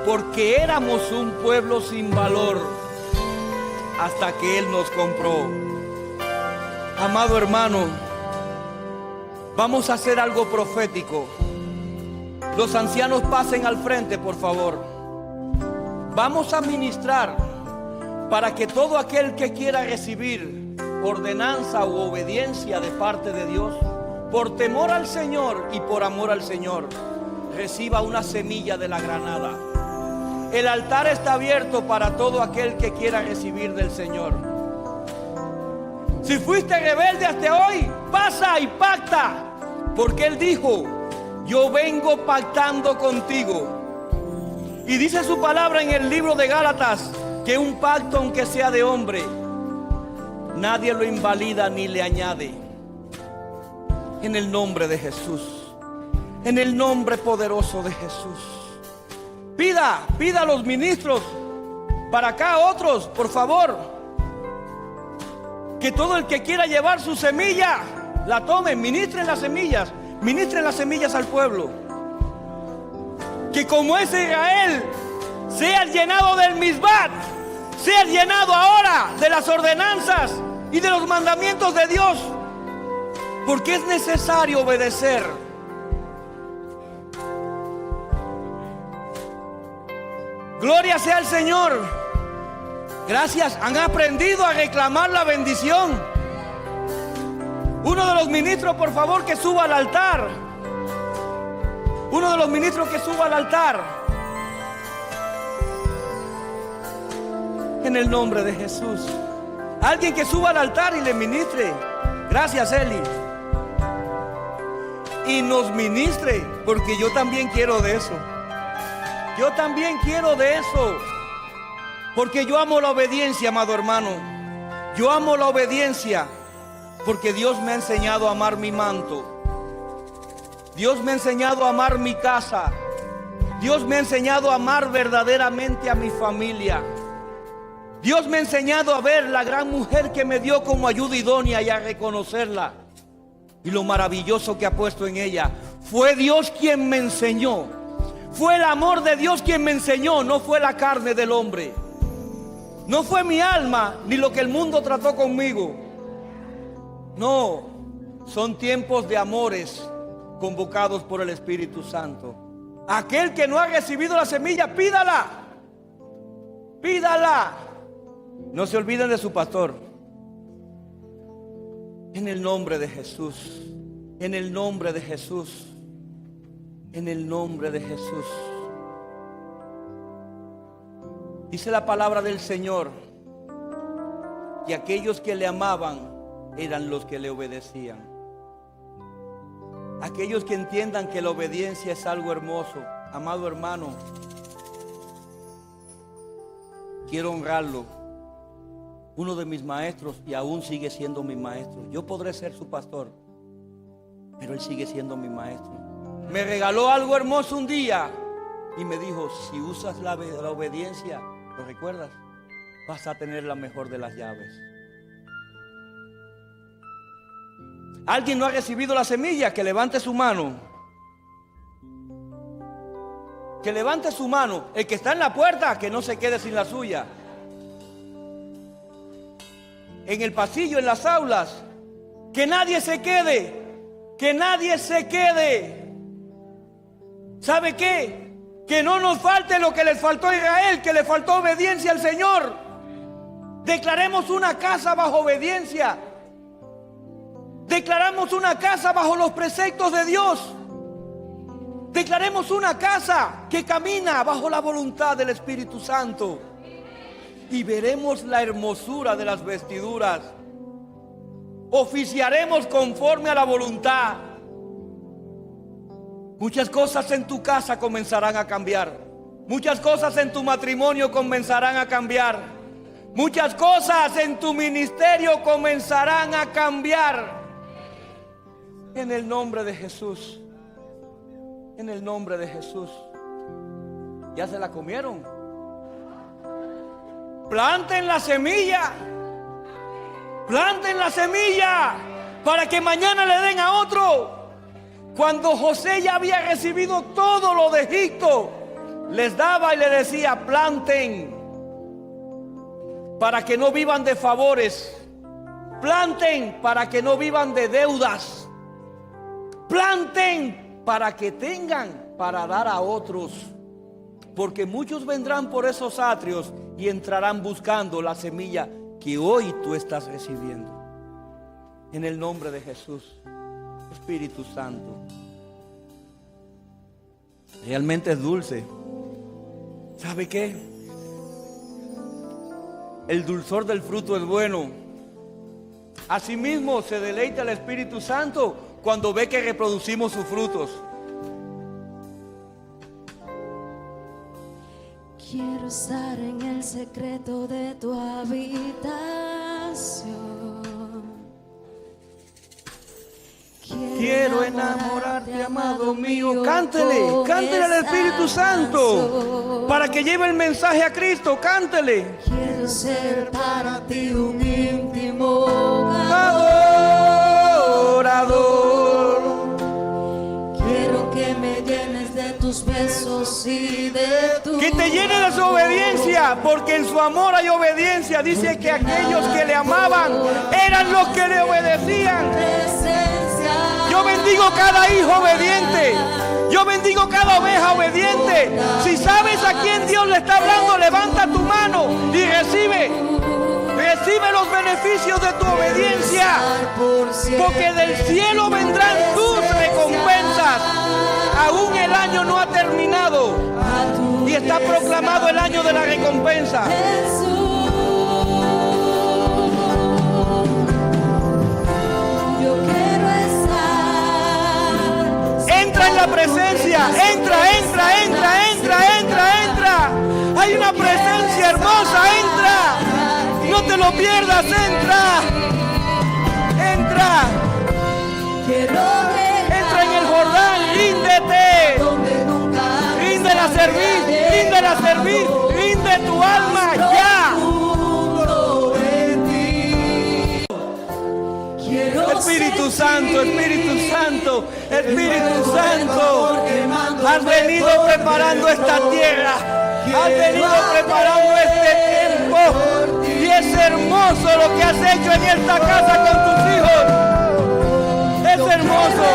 Speaker 1: Porque éramos un pueblo sin valor hasta que Él nos compró. Amado hermano, Vamos a hacer algo profético. Los ancianos pasen al frente, por favor. Vamos a ministrar para que todo aquel que quiera recibir ordenanza u obediencia de parte de Dios, por temor al Señor y por amor al Señor, reciba una semilla de la granada. El altar está abierto para todo aquel que quiera recibir del Señor. Si fuiste rebelde hasta hoy, pasa y pacta, porque Él dijo: yo vengo pactando contigo. Y dice su palabra en el libro de Gálatas que un pacto, aunque sea de hombre, nadie lo invalida ni le añade. En el nombre de Jesús, en el nombre poderoso de Jesús, pida a los ministros, para acá otros, por favor, que todo el que quiera llevar su semilla la tome. Ministren las semillas al pueblo. Que como es Israel, sea llenado del misbat, sea llenado ahora de las ordenanzas y de los mandamientos de Dios, porque es necesario obedecer. Gloria sea al Señor. Gracias. Han aprendido a reclamar la bendición. Uno de los ministros, por favor, que suba al altar. Uno de los ministros que suba al altar. En el nombre de Jesús. Alguien que suba al altar y le ministre. Gracias, Eli. Y nos ministre, porque yo también quiero de eso. Yo también quiero de eso. Porque yo amo la obediencia, amado hermano. Yo amo la obediencia, porque Dios me ha enseñado a amar mi manto. Dios me ha enseñado a amar mi casa. Dios me ha enseñado a amar verdaderamente a mi familia. Dios me ha enseñado a ver la gran mujer que me dio como ayuda idónea y a reconocerla. Y lo maravilloso que ha puesto en ella. Fue Dios quien me enseñó. Fue el amor de Dios quien me enseñó. No fue la carne del hombre. No fue mi alma ni lo que el mundo trató conmigo. No, son tiempos de amores convocados por el Espíritu Santo. Aquel que no ha recibido la semilla, pídala. Pídala. No se olviden de su pastor. En el nombre de Jesús. En el nombre de Jesús. En el nombre de Jesús. Dice la palabra del Señor que aquellos que le amaban eran los que le obedecían. Aquellos que entiendan que la obediencia es algo hermoso. Amado hermano, quiero honrarlo. Uno de mis maestros, y aún sigue siendo mi maestro. Yo podré ser su pastor, pero él sigue siendo mi maestro. Me regaló algo hermoso un día y me dijo: si usas la obediencia, ¿lo recuerdas? Vas a tener la mejor de las llaves. ¿Alguien no ha recibido la semilla? Que levante su mano. Que levante su mano. El que está en la puerta, que no se quede sin la suya. En el pasillo, en las aulas, que nadie se quede. Que nadie se quede. ¿Sabe qué? Que no nos falte lo que les faltó a Israel, que le faltó obediencia al Señor. Declaremos una casa bajo obediencia. Declaramos una casa bajo los preceptos de Dios. Declaremos una casa que camina bajo la voluntad del Espíritu Santo. Y veremos la hermosura de las vestiduras. Oficiaremos conforme a la voluntad. Muchas cosas en tu casa comenzarán a cambiar. Muchas cosas en tu matrimonio comenzarán a cambiar. Muchas cosas en tu ministerio comenzarán a cambiar. En el nombre de Jesús. En el nombre de Jesús. ¿Ya se la comieron? Planten la semilla. Planten la semilla para que mañana le den a otro. Cuando José ya había recibido todo lo de Egipto, les daba y le decía: planten para que no vivan de favores. Planten para que no vivan de deudas. planten para que tengan para dar a otros. Porque muchos vendrán por esos atrios y entrarán buscando la semilla que hoy tú estás recibiendo. En el nombre de Jesús, Espíritu Santo. Realmente es dulce. ¿Sabe qué? El dulzor del fruto es bueno. Asimismo se deleita el Espíritu Santo cuando ve que reproducimos sus frutos.
Speaker 2: Quiero estar en el secreto de tu habitación.
Speaker 1: Quiero enamorarte, amado mío. Cántele, cántele al Espíritu Santo para que lleve el mensaje a Cristo. Cántele.
Speaker 2: Quiero ser para ti un íntimo
Speaker 1: adorador.
Speaker 2: Quiero que me llenes de tus besos y de tu
Speaker 1: Que te llene de su obediencia, porque en su amor hay obediencia. Dice que aquellos que le amaban eran los que le obedecían. Yo bendigo cada hijo obediente. Yo bendigo cada oveja obediente. Si sabes a quién Dios le está hablando, levanta tu mano y recibe. Recibe los beneficios de tu obediencia. Porque del cielo vendrán tus recompensas. Aún el año no ha terminado. Y está proclamado el año de la recompensa. Entra en la presencia, entra. Hay una presencia hermosa, entra. No te lo pierdas, entra. Entra en el Jordán, ríndete. Ríndela a servir, rinde tu alma ya. Espíritu Santo, has venido preparando esta tierra, has venido preparando este tiempo, y es hermoso lo que has hecho en esta casa con tus hijos. Es hermoso.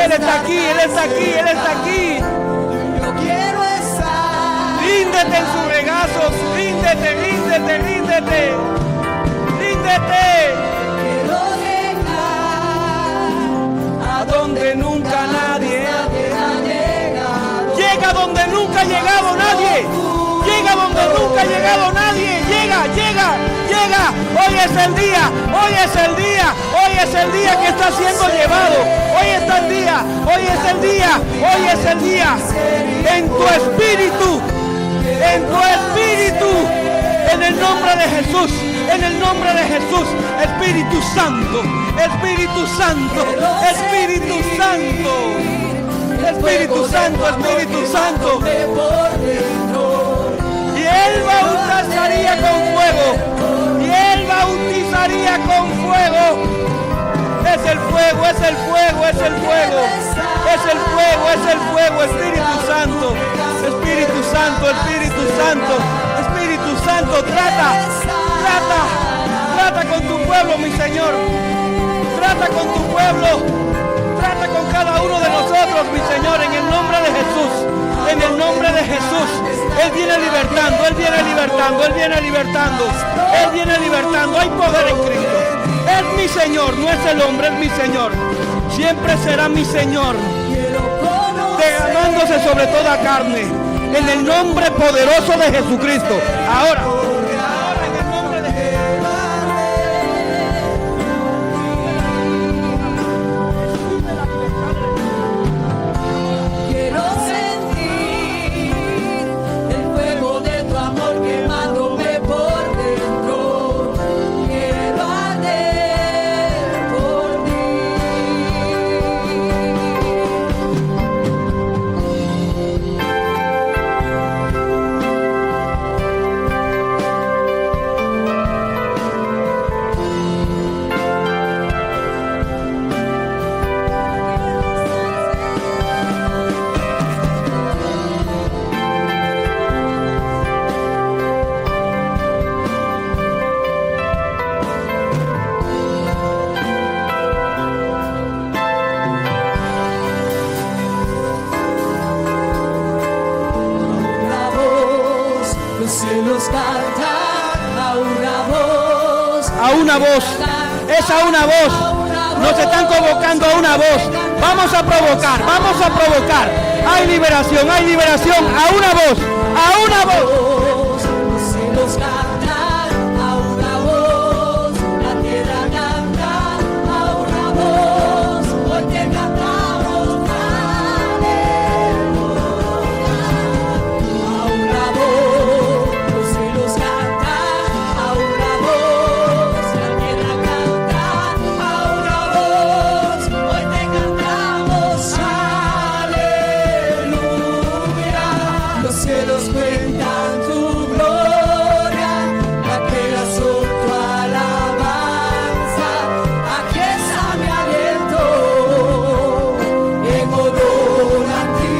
Speaker 1: Él está aquí.
Speaker 2: Yo quiero estar.
Speaker 1: Ríndete en sus regazos, ríndete.
Speaker 2: Quiero llegar
Speaker 1: a donde nunca nadie
Speaker 2: ha llegado.
Speaker 1: llega, donde nunca ha llegado nadie. Llega donde nunca ha llegado nadie. Llega. Hoy es el día que está siendo llevado. Hoy es el día. En tu espíritu. En el nombre de Jesús. Espíritu Santo. Y Él bautizaría con fuego. Es el fuego. Espíritu Santo, trata con tu pueblo, mi Señor. Trata con tu pueblo. Trata con cada uno de nosotros, mi Señor, en el nombre de Jesús. Él viene libertando. Hay poder en Cristo. Es mi Señor, no es el hombre, es mi Señor. Siempre será mi Señor, derramándose sobre toda carne, en el nombre poderoso de Jesucristo. Ahora. una voz. Es a una voz. Nos están convocando a una voz. Vamos a provocar, vamos a provocar. Hay liberación, a una voz, a una voz.
Speaker 2: Los cielos cantan a una voz, la tierra canta a una voz. Hoy te cantamos, aleluya. A una voz, los cielos cantan a una voz, la tierra canta a una voz. Hoy te cantamos, aleluya. Los cielos cuentan tu gloria, la creación tu alabanza. Aquí está mi aliento, en honor a ti.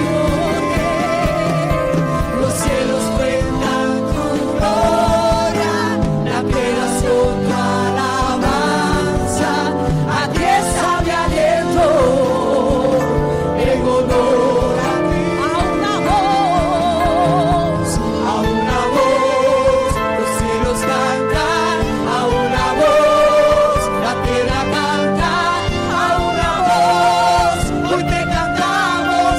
Speaker 2: Los cielos cuentan tu gloria, la creación tu alabanza. Aquí está mi aliento, en honor a ti. A una voz, los cielos cantan a una voz, la tierra canta a una voz. Hoy te cantamos,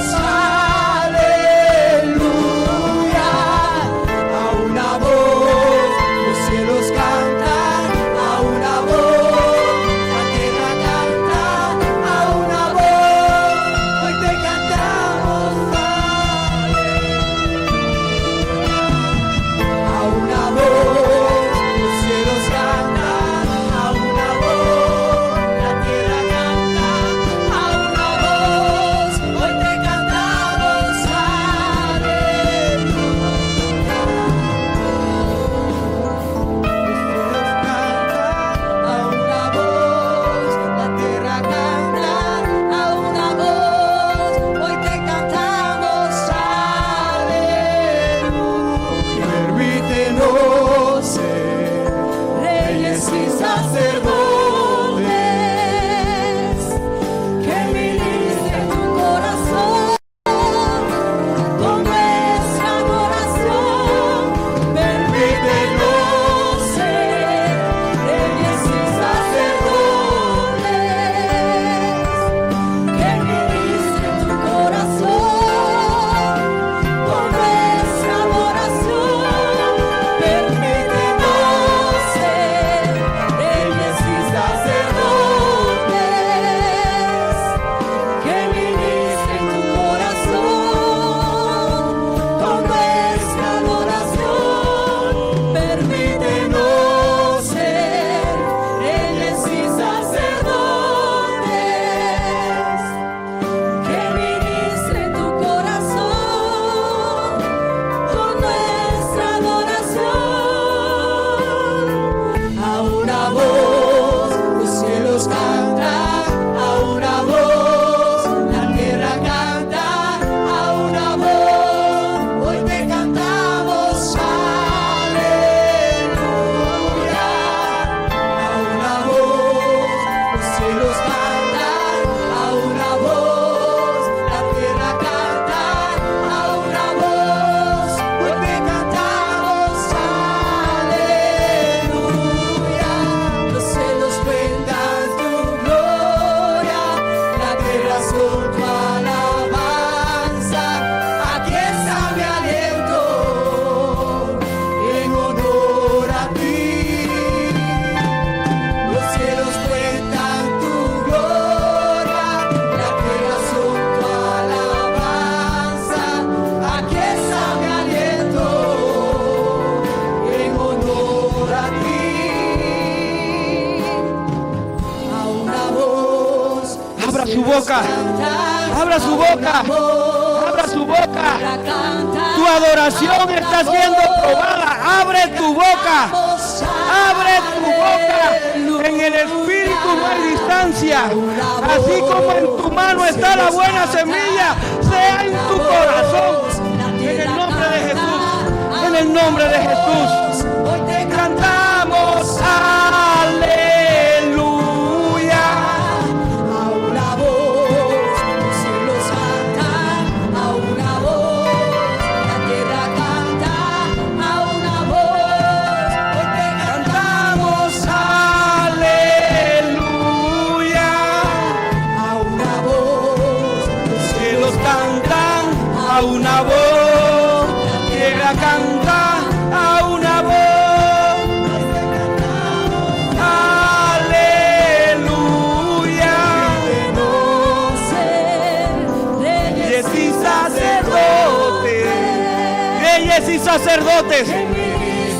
Speaker 2: aleluya. A una voz, los cielos cantan a una voz, la tierra canta a una voz. Hoy te cantamos, a una voz, los cielos cantan a una voz, la tierra canta a una voz. Hoy te cantamos, aleluya. A una voz, la tierra canta a una voz. Hoy te cantamos, aleluya. Permítenos ser reyes y sacerdotes, que ministre tu corazón con nuestra adoración. Permítenos ser reyes y sacerdotes, que ministre tu corazón con nuestra adoración. Permítenos ser reyes y sacerdotes, que ministre tu corazón con nuestra adoración. Permítenos ser reyes y sacerdotes, que ministre tu corazón con nuestra adoración. A una voz, los cielos cantan a una voz, la tierra canta a una voz. Hoy te cantamos, aleluya. A una voz, los cielos cantan a una voz, la tierra canta a una voz. Hoy te cantamos, aleluya. Los cielos cuentan tu gloria, la creación tu alabanza. Aquí está mi aliento, en honor a ti. Los cielos cuentan tu gloria, la creación tu alabanza. Aquí está mi aliento, en honor a ti. A una voz,
Speaker 1: Abra su boca, abra su boca, abra su boca. Tu adoración está siendo probada. Abre tu boca, abre tu boca. En el Espíritu no hay distancia. Así como en tu mano está la buena semilla, sea en tu corazón. En el nombre de Jesús, en el nombre de Jesús.
Speaker 2: Hoy te
Speaker 1: Cantamos, aleluya.
Speaker 2: a una voz, los cielos cantan a una voz, la tierra canta a una voz. Hoy te cantamos,
Speaker 1: Cantamos, a una voz, la tierra canta a una voz. Aleluya. Reyes y sacerdotes, reyes y sacerdotes,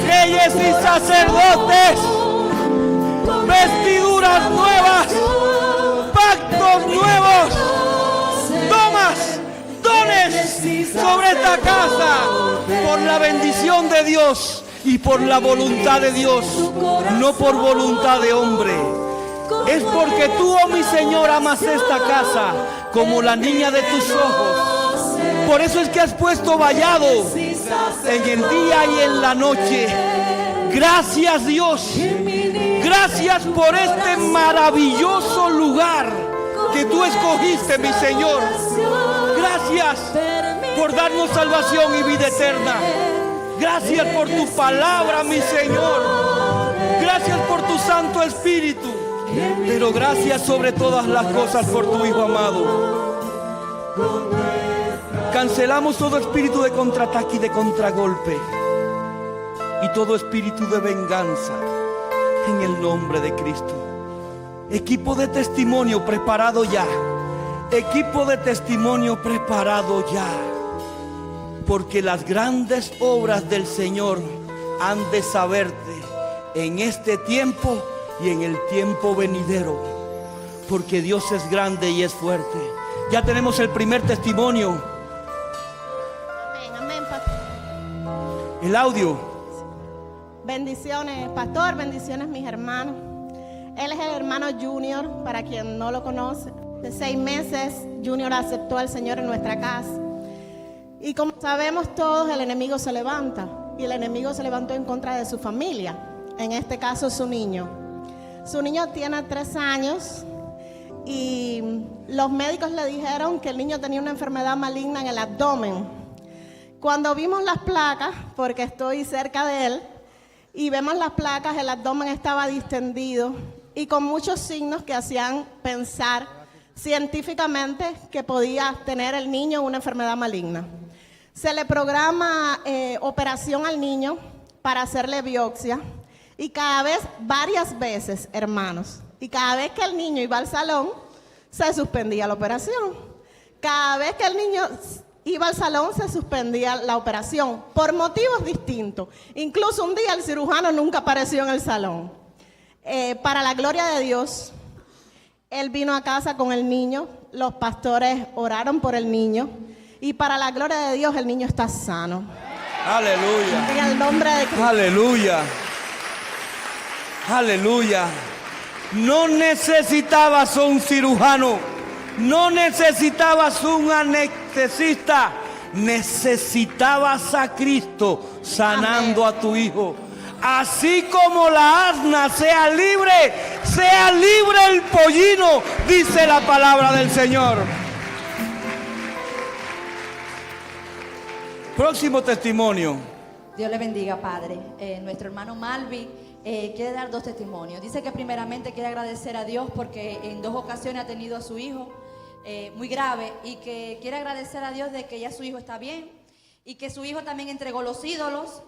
Speaker 1: reyes y sacerdotes, vestiduras nuevas, pactos nuevos, tomas, dones sobre esta casa, por la bendición de Dios y por la voluntad de Dios, no por voluntad de hombre. Es porque tú, oh mi Señor, amas esta casa como la niña de tus ojos. Por eso es que has puesto vallado en el día y en la noche. Gracias, Dios. Gracias por este maravilloso lugar que tú escogiste, mi Señor. Gracias por darnos salvación y vida eterna. Gracias por tu palabra, mi Señor. Gracias por tu Santo Espíritu. Pero gracias sobre todas las cosas por tu Hijo amado. Cancelamos todo espíritu de contraataque y de contragolpe, y todo espíritu de venganza en el nombre de Cristo. Equipo de testimonio preparado ya. Equipo de testimonio preparado ya. Porque las grandes obras del Señor han de saberte en este tiempo y en el tiempo venidero. Porque Dios es grande y es fuerte. Ya tenemos el primer testimonio.
Speaker 3: Amén, amén, pastor.
Speaker 1: El audio.
Speaker 3: Bendiciones, pastor, bendiciones mis hermanos. Él es el hermano Junior, para quien no lo conoce. De 6 meses, Junior aceptó al Señor en nuestra casa. Y como sabemos todos, el enemigo se levanta. Y el enemigo se levantó en contra de su familia. En este caso, su niño. Su niño tiene 3 años. Y los médicos le dijeron que el niño tenía una enfermedad maligna en el abdomen. Cuando vimos las placas, porque estoy cerca de él, y vemos las placas, el abdomen estaba distendido y con muchos signos que hacían pensar científicamente que podía tener el niño una enfermedad maligna. Se le programa operación al niño para hacerle biopsia, y cada vez, varias veces, hermanos, y cada vez que el niño iba al salón, se suspendía la operación. Cada vez que el niño iba al salón, se suspendía la operación, por motivos distintos. Incluso un día el cirujano nunca apareció en el salón. Para la gloria de Dios, él vino a casa con el niño, los pastores oraron por el niño, y para la gloria de Dios, el niño está sano.
Speaker 1: Aleluya.
Speaker 3: En el nombre de Cristo.
Speaker 1: Aleluya. Aleluya. No necesitabas un cirujano, no necesitabas un anestesista, necesitabas a Cristo sanando a tu hijo. Así como la asna sea libre el pollino, dice la palabra del Señor. Próximo testimonio.
Speaker 4: Dios le bendiga, Padre. Nuestro hermano Malvin quiere dar 2 testimonios. Dice que primeramente quiere agradecer a Dios porque en 2 ocasiones ha tenido a su hijo muy grave, y que quiere agradecer a Dios de que ya su hijo está bien y que su hijo también entregó los ídolos.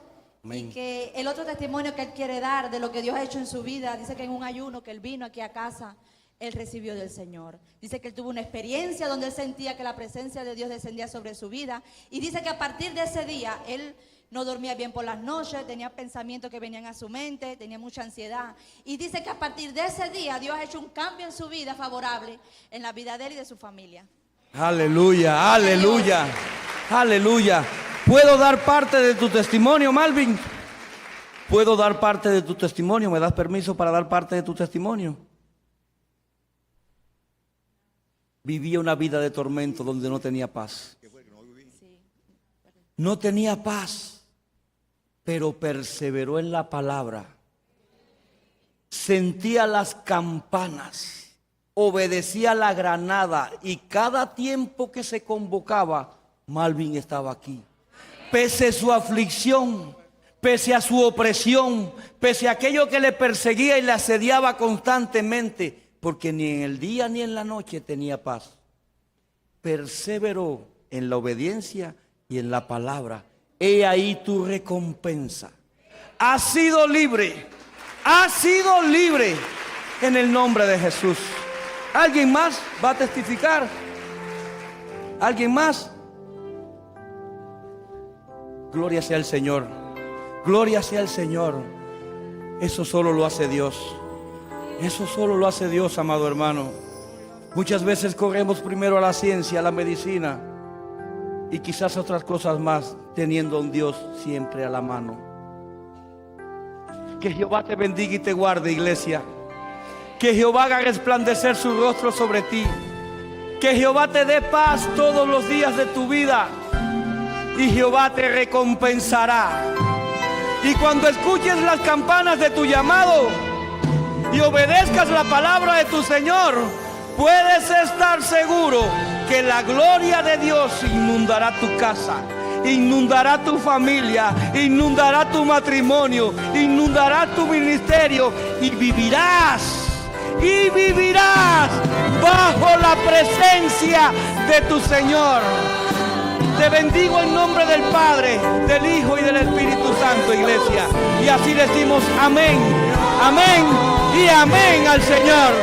Speaker 4: Amén. Y que el otro testimonio que él quiere dar de lo que Dios ha hecho en su vida, dice que en un ayuno que él vino aquí a casa, él recibió del Señor. Dice que él tuvo una experiencia donde él sentía que la presencia de Dios descendía sobre su vida, y dice que a partir de ese día él no dormía bien por las noches, tenía pensamientos que venían a su mente, tenía mucha ansiedad. Y dice que a partir de ese día Dios ha hecho un cambio en su vida favorable, en la vida de él y de su familia.
Speaker 1: Aleluya, aleluya, aleluya. ¿Puedo dar parte de tu testimonio, Malvin? ¿Puedo dar parte de tu testimonio? ¿Me das permiso para dar parte de tu testimonio? Vivía una vida de tormento donde no tenía paz. No tenía paz, pero perseveró en la palabra. Sentía las campanas, obedecía la granada, y cada tiempo que se convocaba, Malvin estaba aquí. Pese a su aflicción, pese a su opresión, pese a aquello que le perseguía y le asediaba constantemente, porque ni en el día ni en la noche tenía paz, perseveró en la obediencia y en la palabra. He ahí tu recompensa. Has sido libre. Has sido libre en el nombre de Jesús. ¿Alguien más va a testificar? ¿Alguien más? Gloria sea el Señor. Gloria sea el Señor. Eso solo lo hace Dios. Eso solo lo hace Dios, amado hermano. Muchas veces corremos primero a la ciencia, a la medicina y quizás otras cosas más, teniendo a un Dios siempre a la mano. Que Jehová te bendiga y te guarde, iglesia. Que Jehová haga resplandecer su rostro sobre ti. Que Jehová te dé paz todos los días de tu vida. Y Jehová te recompensará. Y cuando escuches las campanas de tu llamado y obedezcas la palabra de tu Señor, puedes estar seguro que la gloria de Dios inundará tu casa, inundará tu familia, inundará tu matrimonio, inundará tu ministerio y vivirás bajo la presencia de tu Señor. Te bendigo en nombre del Padre, del Hijo y del Espíritu Santo, iglesia. Y así decimos amén, amén y amén al Señor.